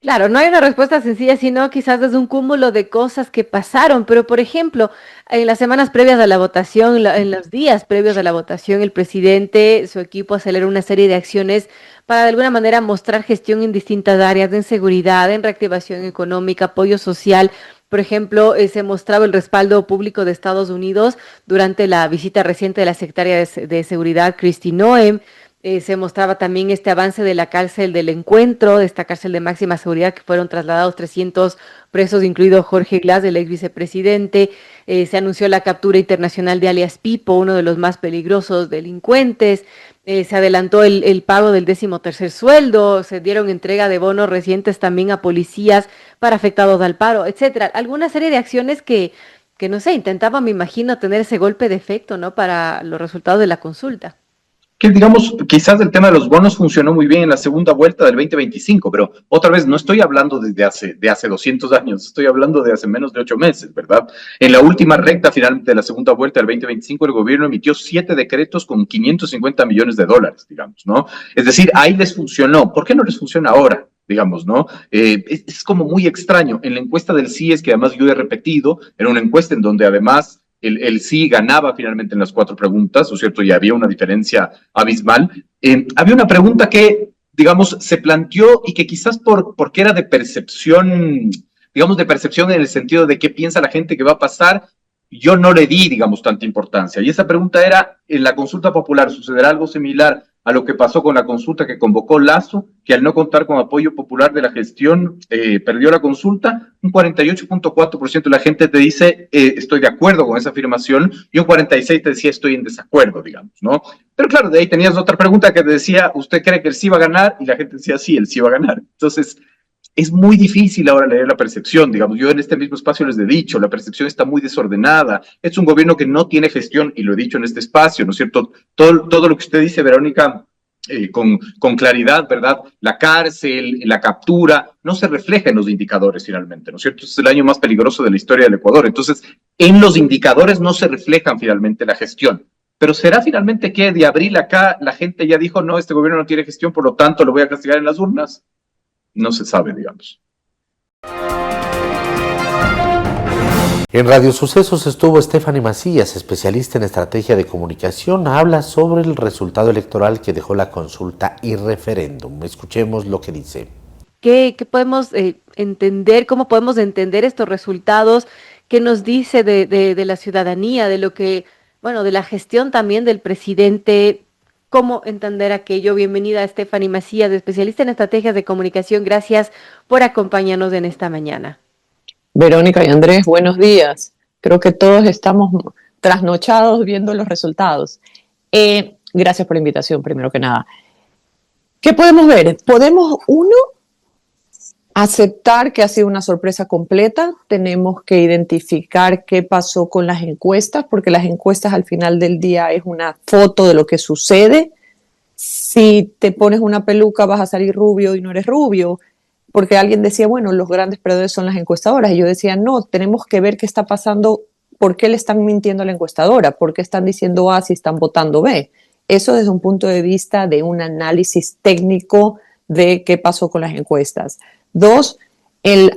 Claro, no hay una respuesta sencilla, sino quizás desde un cúmulo de cosas que pasaron, pero por ejemplo, en las semanas previas a la votación, en los días previos a la votación, el presidente, su equipo aceleró una serie de acciones para de alguna manera mostrar gestión en distintas áreas, en seguridad, en reactivación económica, apoyo social. Por ejemplo, se mostraba el respaldo público de Estados Unidos durante la visita reciente de la secretaria de Seguridad, Kristi Noem. Se mostraba también este avance de la cárcel del Encuentro, de esta cárcel de máxima seguridad, que fueron trasladados 300 presos, incluido Jorge Glass, el ex vicepresidente. Se anunció la captura internacional de alias Pipo, uno de los más peligrosos delincuentes. Se adelantó el pago del 13º sueldo, se dieron entrega de bonos recientes también a policías para afectados al paro, etcétera. Alguna serie de acciones que no sé, intentaban, me imagino, tener ese golpe de efecto, ¿no?, para los resultados de la consulta. Que digamos, quizás el tema de los bonos funcionó muy bien en la segunda vuelta del 2025, pero otra vez no estoy hablando de hace 200 años, estoy hablando de hace menos de 8 meses, ¿verdad? En la última recta final de la segunda vuelta del 2025, el gobierno emitió 7 decretos con 550 millones de dólares, digamos, ¿no? Es decir, ahí les funcionó. ¿Por qué no les funciona ahora? Digamos, ¿no? Es como muy extraño. En la encuesta del CIES, que además yo he repetido, era una encuesta en donde además el sí ganaba finalmente en las 4 preguntas, ¿no es cierto? Y había una diferencia abismal. Había una pregunta que, digamos, se planteó y que quizás porque era de percepción, digamos, de percepción en el sentido de qué piensa la gente que va a pasar, yo no le di, digamos, tanta importancia. Y esa pregunta era, ¿en la consulta popular sucederá algo similar a lo que pasó con la consulta que convocó Lasso, que al no contar con apoyo popular de la gestión perdió la consulta? Un 48.4% de la gente te dice estoy de acuerdo con esa afirmación y un 46% te decía estoy en desacuerdo, digamos, ¿no? Pero claro, de ahí tenías otra pregunta que te decía, ¿usted cree que el sí va a ganar? Y la gente decía, sí, el sí va a ganar. Entonces, es muy difícil ahora leer la percepción, digamos, yo en este mismo espacio les he dicho, la percepción está muy desordenada, es un gobierno que no tiene gestión, y lo he dicho en este espacio, ¿no es cierto? Todo lo que usted dice, Verónica, con claridad, ¿verdad? La cárcel, la captura, no se refleja en los indicadores finalmente, ¿no es cierto? Es el año más peligroso de la historia del Ecuador, entonces, en los indicadores no se reflejan finalmente la gestión. Pero ¿será finalmente que de abril acá la gente ya dijo, no, este gobierno no tiene gestión, por lo tanto lo voy a castigar en las urnas? no se sabe, digamos. En Radio Sucesos estuvo Stephanie Macías, especialista en estrategia de comunicación. Habla sobre el resultado electoral que dejó la consulta y referéndum. Escuchemos lo que dice. ¿Qué podemos entender? ¿Cómo podemos entender estos resultados? ¿Qué nos dice de la ciudadanía, de lo que, bueno, de la gestión también del presidente? ¿Cómo entender aquello? Bienvenida a Stephanie Macías, especialista en estrategias de comunicación. Gracias por acompañarnos en esta mañana. Verónica y Andrés, buenos días. Creo que todos estamos trasnochados viendo los resultados. Gracias por la invitación, primero que nada. ¿Qué podemos ver? Podemos, uno, aceptar que ha sido una sorpresa completa. Tenemos que identificar qué pasó con las encuestas, porque las encuestas al final del día es una foto de lo que sucede. Si te pones una peluca vas a salir rubio y no eres rubio. Porque alguien decía, bueno, los grandes perdedores son las encuestadoras. Y yo decía, no, tenemos que ver qué está pasando, por qué le están mintiendo a la encuestadora, por qué están diciendo A si están votando B. Eso desde un punto de vista de un análisis técnico de qué pasó con las encuestas. Dos,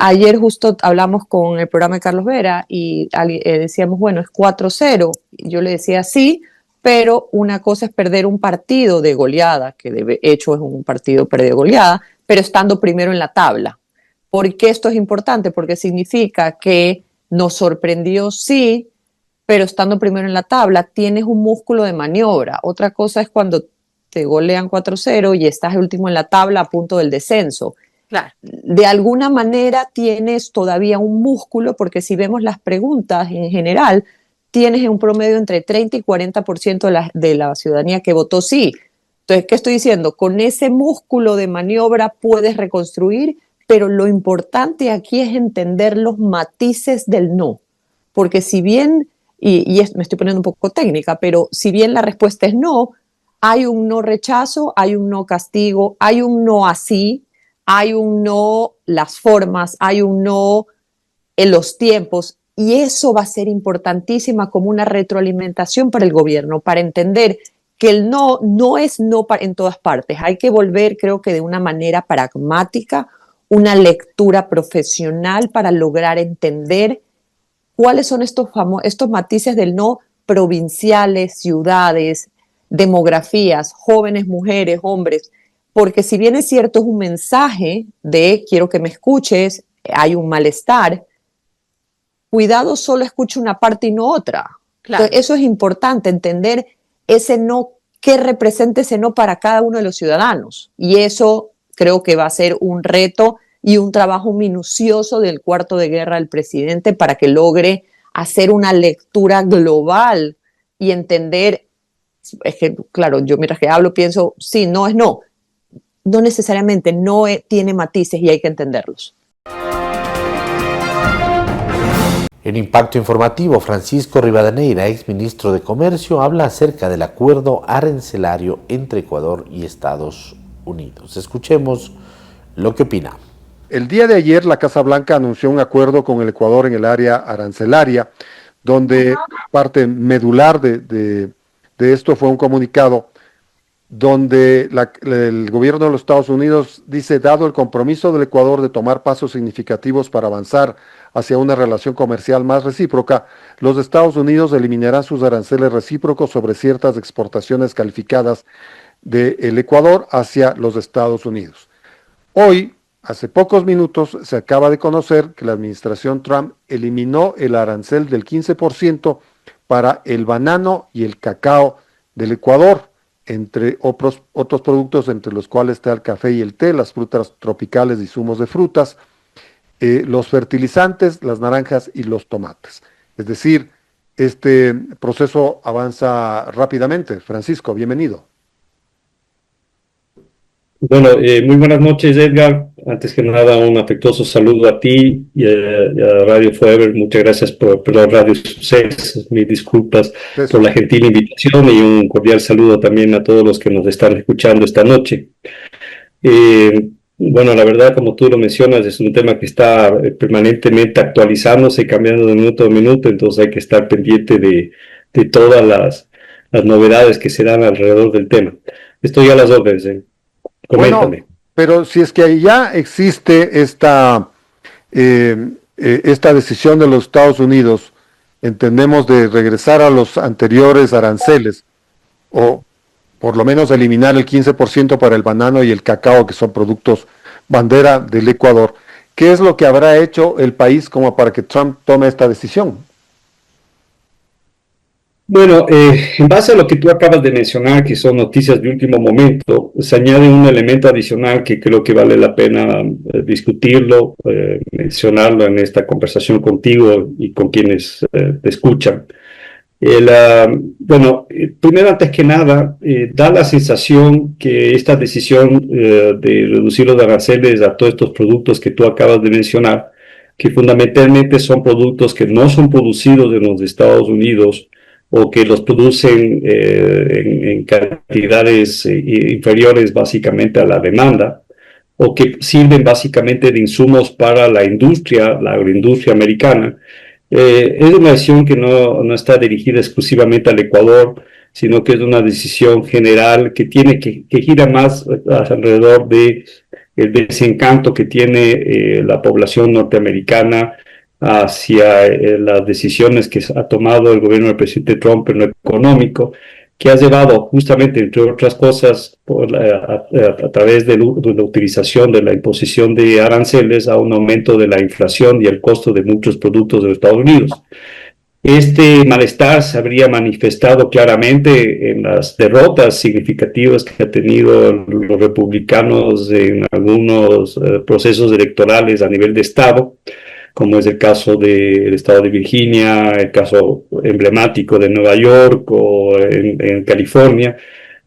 ayer justo hablamos con el programa de Carlos Vera y decíamos, bueno, es 4-0. Yo le decía sí, pero una cosa es perder un partido de goleada, que de hecho es un partido perdido goleada, pero estando primero en la tabla. ¿Por qué esto es importante? Porque significa que nos sorprendió, sí, pero estando primero en la tabla tienes un músculo de maniobra. Otra cosa es cuando te golean 4-0 y estás último en la tabla a punto del descenso. Claro. De alguna manera tienes todavía un músculo, porque si vemos las preguntas en general, tienes un promedio entre 30 y 40% de la ciudadanía que votó sí. Entonces, ¿qué estoy diciendo? Con ese músculo de maniobra puedes reconstruir, pero lo importante aquí es entender los matices del no. Porque si bien, me estoy poniendo un poco técnica, pero si bien la respuesta es no, hay un no rechazo, hay un no castigo, hay un no así, hay un no las formas, hay un no en los tiempos, y eso va a ser importantísima como una retroalimentación para el gobierno, para entender que el no es no en todas partes. Hay que volver, creo que de una manera pragmática, una lectura profesional para lograr entender cuáles son estos matices del no provinciales, ciudades, demografías, jóvenes, mujeres, hombres, porque si bien es cierto es un mensaje de quiero que me escuches, hay un malestar, cuidado, solo escucho una parte y no otra. Claro. Entonces, eso es importante, entender ese no, qué representa ese no para cada uno de los ciudadanos. Y eso creo que va a ser un reto y un trabajo minucioso del cuarto de guerra del presidente para que logre hacer una lectura global y entender, es que claro, yo mientras que hablo pienso, sí, no es no. No necesariamente no tiene matices y hay que entenderlos. En Impacto Informativo, Francisco Rivadeneira, exministro de Comercio, habla acerca del acuerdo arancelario entre Ecuador y Estados Unidos. Escuchemos lo que opina. El día de ayer la Casa Blanca anunció un acuerdo con el Ecuador en el área arancelaria, donde parte medular de esto fue un comunicado donde el gobierno de los Estados Unidos dice, dado el compromiso del Ecuador de tomar pasos significativos para avanzar hacia una relación comercial más recíproca, los Estados Unidos eliminarán sus aranceles recíprocos sobre ciertas exportaciones calificadas del Ecuador hacia los Estados Unidos. Hoy, hace pocos minutos, se acaba de conocer que la administración Trump eliminó el arancel del 15% para el banano y el cacao del Ecuador, entre otros productos entre los cuales está el café y el té, las frutas tropicales y zumos de frutas, los fertilizantes, las naranjas y los tomates. Es decir, este proceso avanza rápidamente. Francisco, bienvenido. Bueno, muy buenas noches, Edgar. Antes que nada, un afectuoso saludo a ti y a Radio Forever. Muchas gracias por Radio Sucesos. Mis disculpas por la gentil invitación y un cordial saludo también a todos los que nos están escuchando esta noche. Bueno, la verdad, como tú lo mencionas, es un tema que está permanentemente actualizándose y cambiando de minuto a minuto, entonces hay que estar pendiente de todas las novedades que se dan alrededor del tema. Estoy a las órdenes. Coméntame. Bueno, Pero si es que ya existe esta decisión de los Estados Unidos, entendemos, de regresar a los anteriores aranceles, o por lo menos eliminar el 15% para el banano y el cacao, que son productos bandera del Ecuador, ¿qué es lo que habrá hecho el país como para que Trump tome esta decisión? Bueno, en base a lo que tú acabas de mencionar, que son noticias de último momento, se añade un elemento adicional que creo que vale la pena discutirlo, mencionarlo en esta conversación contigo y con quienes te escuchan. Bueno, primero, antes que nada, da la sensación que esta decisión de reducir los aranceles a todos estos productos que tú acabas de mencionar, que fundamentalmente son productos que no son producidos en los Estados Unidos, o que los producen en cantidades inferiores básicamente a la demanda, o que sirven básicamente de insumos para la agroindustria americana. Es una decisión que no está dirigida exclusivamente al Ecuador, sino que es una decisión general que gira más alrededor de el desencanto que tiene la población norteamericana hacia las decisiones que ha tomado el gobierno del presidente Trump en lo económico, que ha llevado justamente, entre otras cosas, a través de la utilización de la imposición de aranceles, a un aumento de la inflación y el costo de muchos productos de los Estados Unidos. Este malestar se habría manifestado claramente en las derrotas significativas que han tenido los republicanos en algunos procesos electorales a nivel de estado, como es el caso del estado de Virginia, el caso emblemático de Nueva York o en California,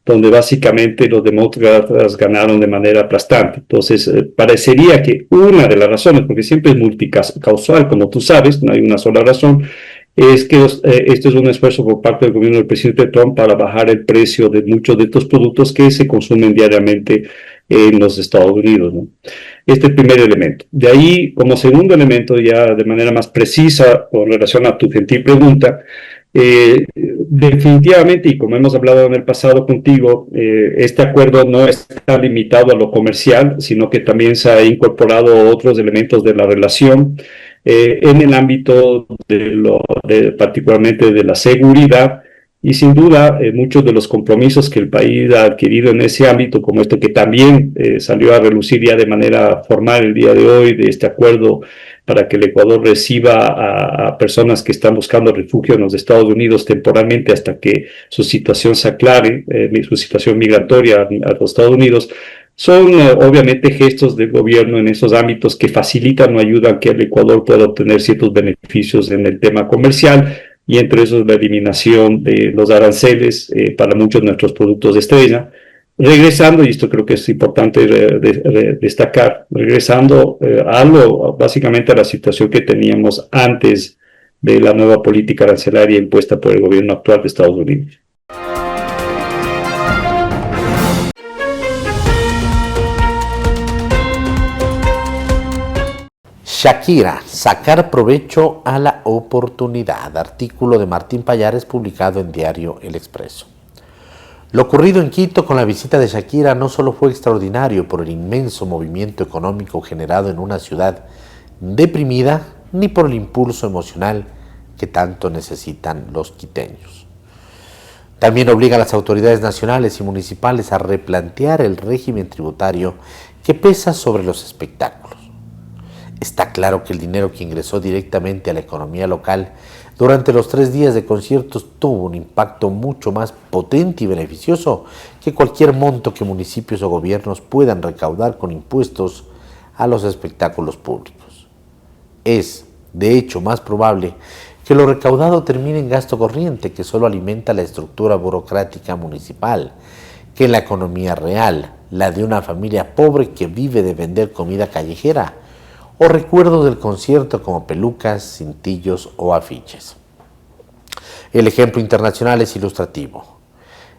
donde básicamente los demócratas ganaron de manera aplastante. Entonces, parecería que una de las razones, porque siempre es multicausal, como tú sabes, no hay una sola razón, es que esto es un esfuerzo por parte del gobierno del presidente Trump para bajar el precio de muchos de estos productos que se consumen diariamente en los Estados Unidos, ¿no? Este es el primer elemento. De ahí, como segundo elemento, ya de manera más precisa, con relación a tu gentil pregunta, definitivamente, y como hemos hablado en el pasado contigo, este acuerdo no está limitado a lo comercial, sino que también se ha incorporado otros elementos de la relación en el ámbito particularmente de la seguridad, y sin duda muchos de los compromisos que el país ha adquirido en ese ámbito, como este que también salió a relucir ya de manera formal el día de hoy, de este acuerdo para que el Ecuador reciba a personas que están buscando refugio en los Estados Unidos temporalmente hasta que su situación se aclare, su situación migratoria a los Estados Unidos. Son obviamente gestos del gobierno en esos ámbitos que facilitan o ayudan a que el Ecuador pueda obtener ciertos beneficios en el tema comercial, y entre esos la eliminación de los aranceles para muchos de nuestros productos de estrella. Regresando, y esto creo que es importante destacar, regresando básicamente a la situación que teníamos antes de la nueva política arancelaria impuesta por el gobierno actual de Estados Unidos. Shakira, sacar provecho a la oportunidad. Artículo de Martín Pallares publicado en Diario El Expreso. Lo ocurrido en Quito con la visita de Shakira no solo fue extraordinario por el inmenso movimiento económico generado en una ciudad deprimida, ni por el impulso emocional que tanto necesitan los quiteños. También obliga a las autoridades nacionales y municipales a replantear el régimen tributario que pesa sobre los espectáculos. Está claro que el dinero que ingresó directamente a la economía local durante los 3 días de conciertos tuvo un impacto mucho más potente y beneficioso que cualquier monto que municipios o gobiernos puedan recaudar con impuestos a los espectáculos públicos. Es, de hecho, más probable que lo recaudado termine en gasto corriente que solo alimenta la estructura burocrática municipal, que en la economía real, la de una familia pobre que vive de vender comida callejera, o recuerdos del concierto como pelucas, cintillos o afiches. El ejemplo internacional es ilustrativo.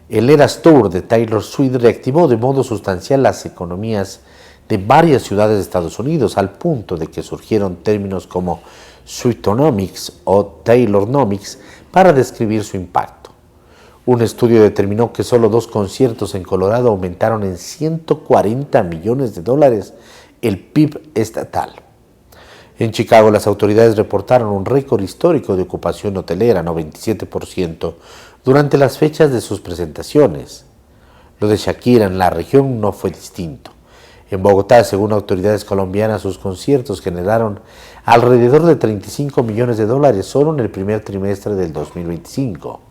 El Eras Tour de Taylor Swift reactivó de modo sustancial las economías de varias ciudades de Estados Unidos, al punto de que surgieron términos como Swiftonomics o Taylornomics para describir su impacto. Un estudio determinó que solo 2 conciertos en Colorado aumentaron en $140 millones el PIB estatal. En Chicago, las autoridades reportaron un récord histórico de ocupación hotelera, 97%, durante las fechas de sus presentaciones. Lo de Shakira en la región no fue distinto. En Bogotá, según autoridades colombianas, sus conciertos generaron alrededor de $35 millones solo en el primer trimestre del 2025.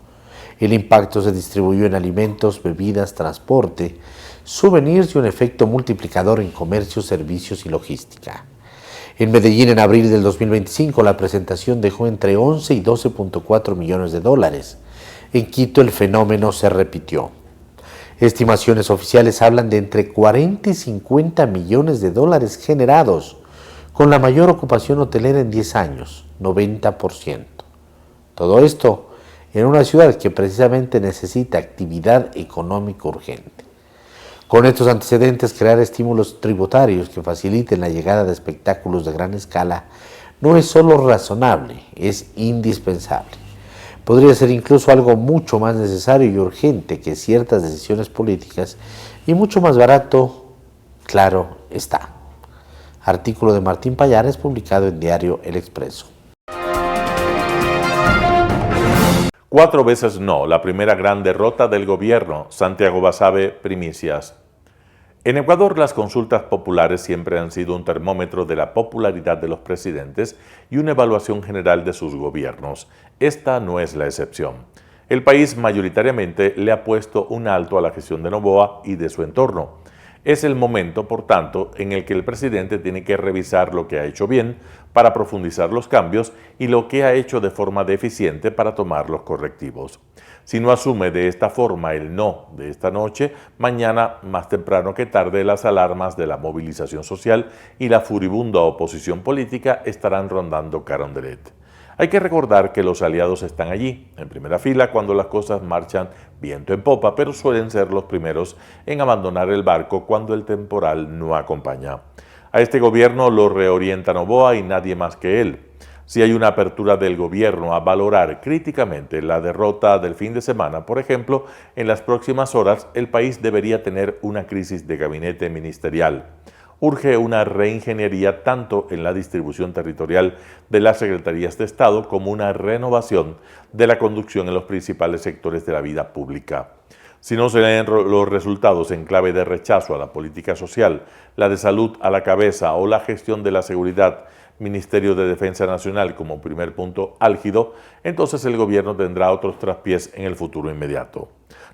El impacto se distribuyó en alimentos, bebidas, transporte, souvenirs y un efecto multiplicador en comercio, servicios y logística. En Medellín, en abril del 2025, la presentación dejó entre 11 y 12.4 millones de dólares. En Quito, el fenómeno se repitió. Estimaciones oficiales hablan de entre 40 y 50 millones de dólares generados, con la mayor ocupación hotelera en 10 años, 90%. Todo esto en una ciudad que precisamente necesita actividad económica urgente. Con estos antecedentes, crear estímulos tributarios que faciliten la llegada de espectáculos de gran escala no es solo razonable, es indispensable. Podría ser incluso algo mucho más necesario y urgente que ciertas decisiones políticas y mucho más barato, claro está. Artículo de Martín Payares publicado en Diario El Expreso. 4 veces no, la primera gran derrota del gobierno. Santiago Basabe, primicias. En Ecuador, las consultas populares siempre han sido un termómetro de la popularidad de los presidentes y una evaluación general de sus gobiernos. Esta no es la excepción. El país mayoritariamente le ha puesto un alto a la gestión de Noboa y de su entorno. Es el momento, por tanto, en el que el presidente tiene que revisar lo que ha hecho bien para profundizar los cambios y lo que ha hecho de forma deficiente para tomar los correctivos. Si no asume de esta forma el no de esta noche, mañana, más temprano que tarde, las alarmas de la movilización social y la furibunda oposición política estarán rondando Carondelet. Hay que recordar que los aliados están allí, en primera fila, cuando las cosas marchan viento en popa, pero suelen ser los primeros en abandonar el barco cuando el temporal no acompaña. A este gobierno lo reorienta Noboa y nadie más que él. Si hay una apertura del gobierno a valorar críticamente la derrota del fin de semana, por ejemplo, en las próximas horas el país debería tener una crisis de gabinete ministerial. Urge una reingeniería tanto en la distribución territorial de las secretarías de Estado como una renovación de la conducción en los principales sectores de la vida pública. Si no se leen los resultados en clave de rechazo a la política social, la de salud a la cabeza o la gestión de la seguridad, Ministerio de Defensa Nacional como primer punto álgido, entonces el gobierno tendrá otros traspiés en el futuro inmediato.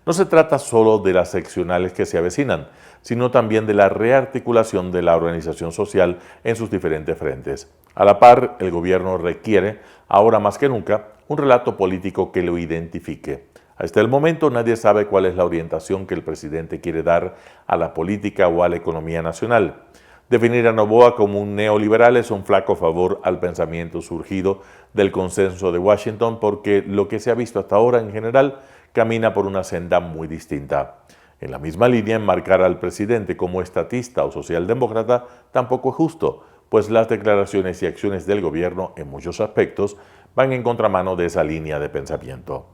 No se trata solo de las seccionales que se avecinan, sino también de la rearticulación de la organización social en sus diferentes frentes. A la par, el gobierno requiere, ahora más que nunca, un relato político que lo identifique. Hasta el momento nadie sabe cuál es la orientación que el presidente quiere dar a la política o a la economía nacional. Definir a Noboa como un neoliberal es un flaco favor al pensamiento surgido del consenso de Washington porque lo que se ha visto hasta ahora en general camina por una senda muy distinta. En la misma línea, enmarcar al presidente como estatista o socialdemócrata tampoco es justo, pues las declaraciones y acciones del gobierno en muchos aspectos van en contramano de esa línea de pensamiento.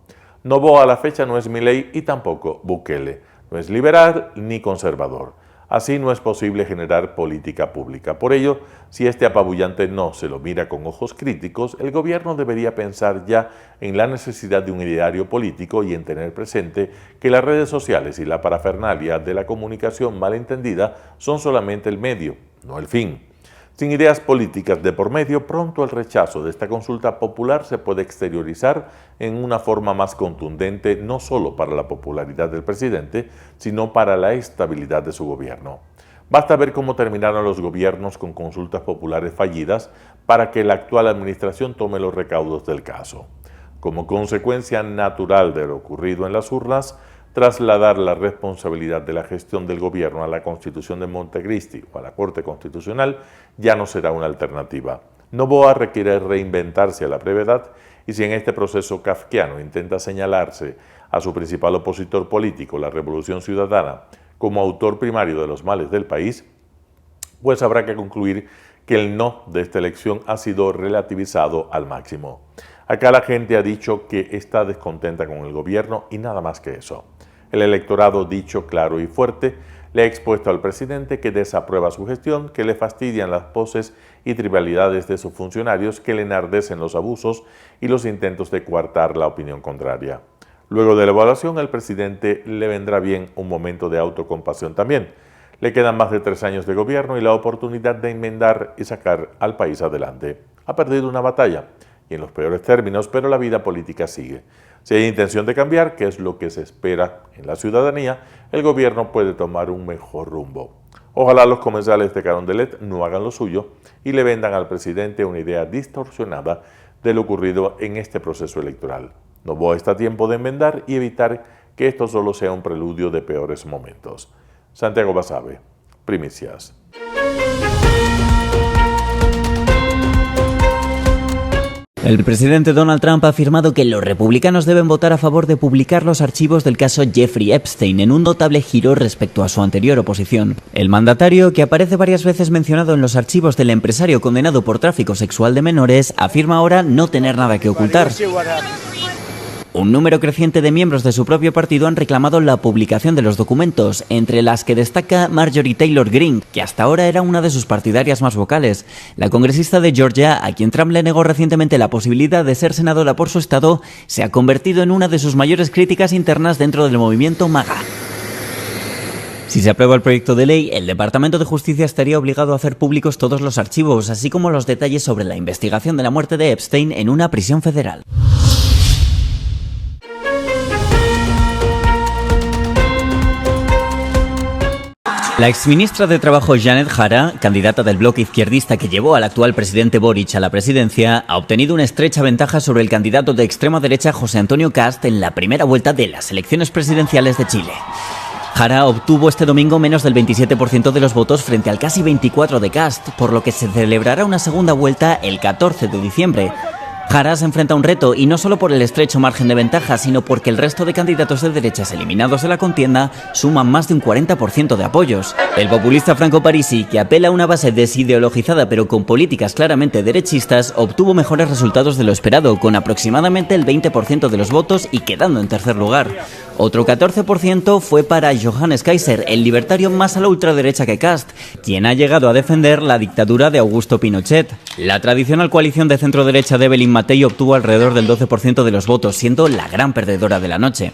Noboa a la fecha no es Milei y tampoco Bukele, no es liberal ni conservador. Así no es posible generar política pública. Por ello, si este apabullante no se lo mira con ojos críticos, el gobierno debería pensar ya en la necesidad de un ideario político y en tener presente que las redes sociales y la parafernalia de la comunicación malentendida son solamente el medio, no el fin. Sin ideas políticas de por medio, pronto el rechazo de esta consulta popular se puede exteriorizar en una forma más contundente, no solo para la popularidad del presidente, sino para la estabilidad de su gobierno. Basta ver cómo terminaron los gobiernos con consultas populares fallidas para que la actual administración tome los recaudos del caso. Como consecuencia natural de lo ocurrido en las urnas, trasladar la responsabilidad de la gestión del gobierno a la Constitución de Montecristi o a la Corte Constitucional ya no será una alternativa. Noboa requiere reinventarse a la brevedad y si en este proceso kafkiano intenta señalarse a su principal opositor político, la Revolución Ciudadana, como autor primario de los males del país, pues habrá que concluir que el no de esta elección ha sido relativizado al máximo. Acá la gente ha dicho que está descontenta con el gobierno y nada más que eso. El electorado, dicho claro y fuerte, le ha expuesto al presidente que desaprueba su gestión, que le fastidian las poses y trivialidades de sus funcionarios, que le enardecen los abusos y los intentos de coartar la opinión contraria. Luego de la evaluación, al presidente le vendrá bien un momento de autocompasión también. Le quedan más de 3 años de gobierno y la oportunidad de enmendar y sacar al país adelante. Ha perdido una batalla, y en los peores términos, pero la vida política sigue. Si hay intención de cambiar, que es lo que se espera en la ciudadanía, el gobierno puede tomar un mejor rumbo. Ojalá los comensales de Carondelet no hagan lo suyo y le vendan al presidente una idea distorsionada de lo ocurrido en este proceso electoral. Noboa está a tiempo de enmendar y evitar que esto solo sea un preludio de peores momentos. Santiago Basabe, Primicias. El presidente Donald Trump ha afirmado que los republicanos deben votar a favor de publicar los archivos del caso Jeffrey Epstein en un notable giro respecto a su anterior oposición. El mandatario, que aparece varias veces mencionado en los archivos del empresario condenado por tráfico sexual de menores, afirma ahora no tener nada que ocultar. Un número creciente de miembros de su propio partido han reclamado la publicación de los documentos, entre las que destaca Marjorie Taylor Greene, que hasta ahora era una de sus partidarias más vocales. La congresista de Georgia, a quien Trump le negó recientemente la posibilidad de ser senadora por su estado, se ha convertido en una de sus mayores críticas internas dentro del movimiento MAGA. Si se aprueba el proyecto de ley, el Departamento de Justicia estaría obligado a hacer públicos todos los archivos, así como los detalles sobre la investigación de la muerte de Epstein en una prisión federal. La exministra de Trabajo Janet Jara, candidata del bloque izquierdista que llevó al actual presidente Boric a la presidencia, ha obtenido una estrecha ventaja sobre el candidato de extrema derecha José Antonio Cast en la primera vuelta de las elecciones presidenciales de Chile. Jara obtuvo este domingo menos del 27% de los votos frente al casi 24% de Cast, por lo que se celebrará una segunda vuelta el 14 de diciembre. Jara se enfrenta a un reto, y no solo por el estrecho margen de ventaja, sino porque el resto de candidatos de derechas eliminados de la contienda suman más de un 40% de apoyos. El populista Franco Parisi, que apela a una base desideologizada pero con políticas claramente derechistas, obtuvo mejores resultados de lo esperado, con aproximadamente el 20% de los votos y quedando en tercer lugar. Otro 14% fue para Johannes Kaiser, el libertario más a la ultraderecha que Cast, quien ha llegado a defender la dictadura de Augusto Pinochet. La tradicional coalición de centro-derecha de Evelyn Matei obtuvo alrededor del 12% de los votos, siendo la gran perdedora de la noche.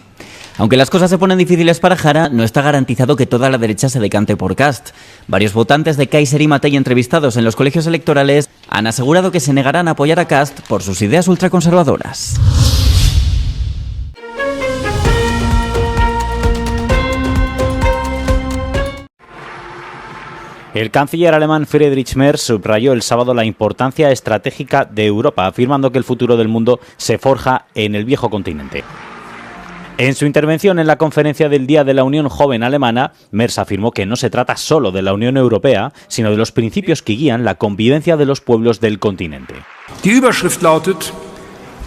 Aunque las cosas se ponen difíciles para Jara, no está garantizado que toda la derecha se decante por Cast. Varios votantes de Kaiser y Matei entrevistados en los colegios electorales han asegurado que se negarán a apoyar a Cast por sus ideas ultraconservadoras. El canciller alemán Friedrich Merz subrayó el sábado la importancia estratégica de Europa, afirmando que el futuro del mundo se forja en el viejo continente. En su intervención en la conferencia del Día de la Unión Joven Alemana, Merz afirmó que no se trata solo de la Unión Europea, sino de los principios que guían la convivencia de los pueblos del continente. Die Überschrift lautet: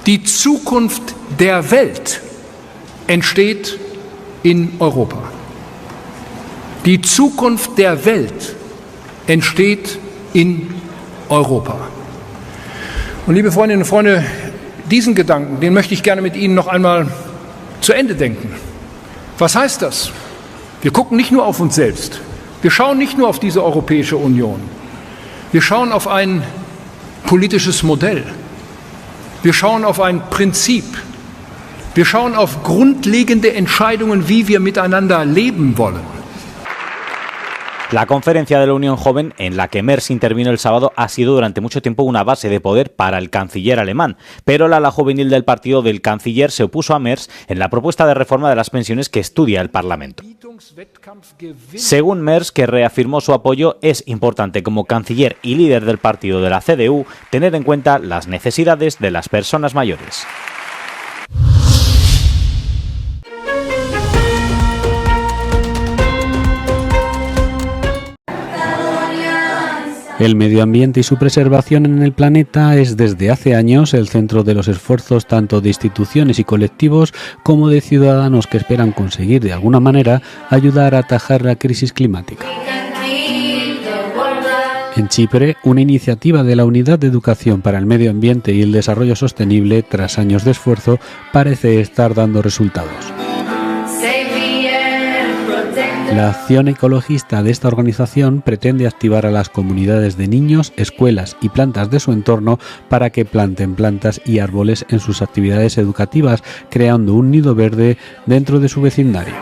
Die Zukunft der Welt entsteht in Europa. Die Zukunft der Welt entsteht in Europa. Und liebe Freundinnen und Freunde, diesen Gedanken, den möchte ich gerne mit Ihnen noch einmal zu Ende denken. Was heißt das? Wir gucken nicht nur auf uns selbst. Wir schauen nicht nur auf diese Europäische Union. Wir schauen auf ein politisches Modell. Wir schauen auf ein Prinzip. Wir schauen auf grundlegende Entscheidungen, wie wir miteinander leben wollen. La conferencia de la Unión Joven, en la que Merz intervino el sábado, ha sido durante mucho tiempo una base de poder para el canciller alemán, pero la ala juvenil del partido del canciller se opuso a Merz en la propuesta de reforma de las pensiones que estudia el Parlamento. Según Merz, que reafirmó su apoyo, es importante como canciller y líder del partido de la CDU tener en cuenta las necesidades de las personas mayores. El medio ambiente y su preservación en el planeta es desde hace años el centro de los esfuerzos tanto de instituciones y colectivos como de ciudadanos que esperan conseguir de alguna manera ayudar a atajar la crisis climática. En Chipre, una iniciativa de la Unidad de Educación para el Medio Ambiente y el Desarrollo Sostenible, tras años de esfuerzo, parece estar dando resultados. La acción ecologista de esta organización pretende activar a las comunidades de niños, escuelas y plantas de su entorno para que planten plantas y árboles en sus actividades educativas, creando un nido verde dentro de su vecindario.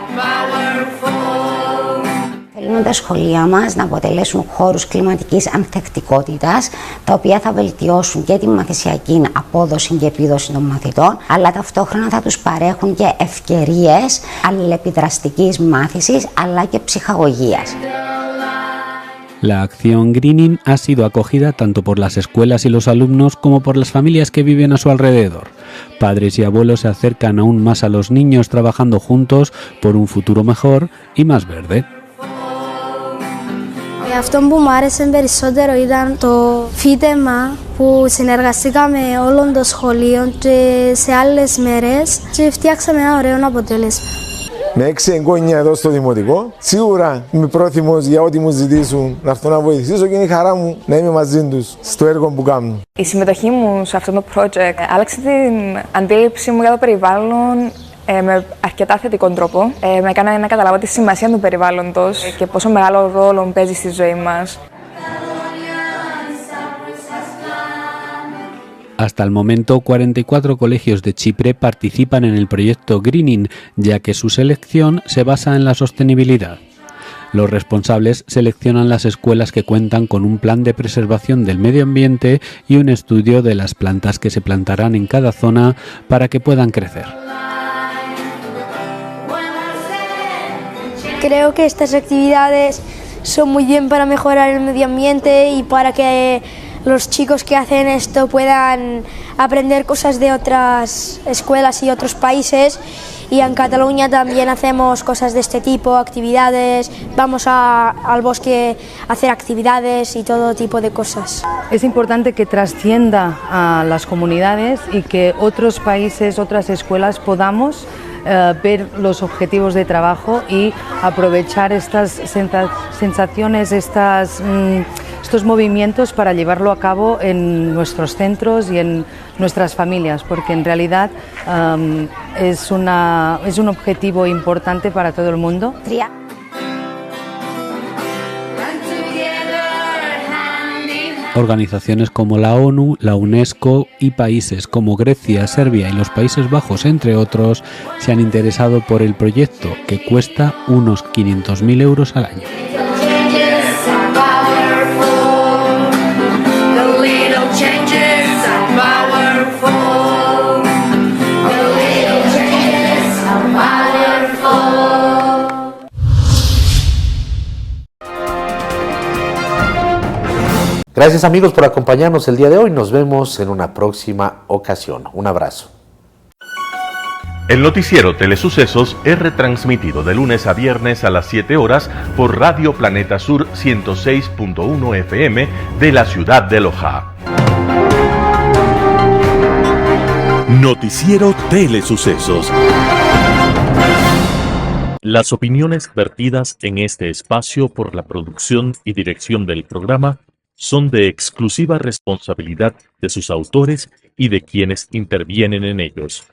Θέλουμε τα σχολεία μας να αποτελέσουν χώρους κλιματικής ανθεκτικότητας, τα οποία θα βελτιώσουν και τη μαθησιακή απόδοση και επίδοση των μαθητών, αλλά ταυτόχρονα θα τους παρέχουν και ευκαιρίες αλληλεπιδραστικής μάθησης, αλλά και ψυχαγωγίας. La acción Greening ha sido acogida tanto por las escuelas y los alumnos como por las familias que viven a su alrededor. Padres y abuelos se acercan aún más a los niños trabajando juntos por un futuro mejor y más verde. Αυτό που μου άρεσε περισσότερο ήταν το φύτεμα που συνεργαστήκαμε όλων των σχολείων και σε άλλες μέρες και φτιάξαμε ένα ωραίο αποτέλεσμα. Με 6 εγγόνια εδώ στο Δημοτικό, σίγουρα είμαι πρόθυμος για ό,τι μου ζητήσουν να έρθω να βοηθήσω και είναι η χαρά μου να είμαι μαζί τους στο έργο που κάνουν. Η συμμετοχή μου σε αυτό το project άλλαξε την αντίληψή μου για το περιβάλλον με αρκετά θετικό τρόπο. Με έκανε να καταλάβω τη σημασία του περιβάλλοντος και πόσο μεγάλο ρόλο παίζει στη ζωή μας. Hasta el momento, 44 colegios de Chipre participan en el proyecto Greening, ya que su selección se basa en la sostenibilidad. Los responsables seleccionan las escuelas que cuentan con un plan de preservación del medio ambiente y un estudio de las plantas que se plantarán en cada zona para que puedan crecer. Creo que estas actividades son muy bien para mejorar el medio ambiente y para que los chicos que hacen esto puedan aprender cosas de otras escuelas y otros países. Y en Cataluña también hacemos cosas de este tipo, actividades, vamos al bosque a hacer actividades y todo tipo de cosas. Es importante que trascienda a las comunidades y que otros países, otras escuelas podamos ver los objetivos de trabajo y aprovechar estas sensaciones, estos movimientos para llevarlo a cabo en nuestros centros y en nuestras familias, porque en realidad es un objetivo importante para todo el mundo. Organizaciones como la ONU, la UNESCO y países como Grecia, Serbia y los Países Bajos, entre otros, se han interesado por el proyecto, que cuesta unos 500.000 euros al año. Gracias amigos por acompañarnos el día de hoy. Nos vemos en una próxima ocasión. Un abrazo. El noticiero Telesucesos es retransmitido de lunes a viernes a las 7 horas por Radio Planeta Sur 106.1 FM de la ciudad de Loja. Noticiero Telesucesos. Las opiniones vertidas en este espacio por la producción y dirección del programa son de exclusiva responsabilidad de sus autores y de quienes intervienen en ellos.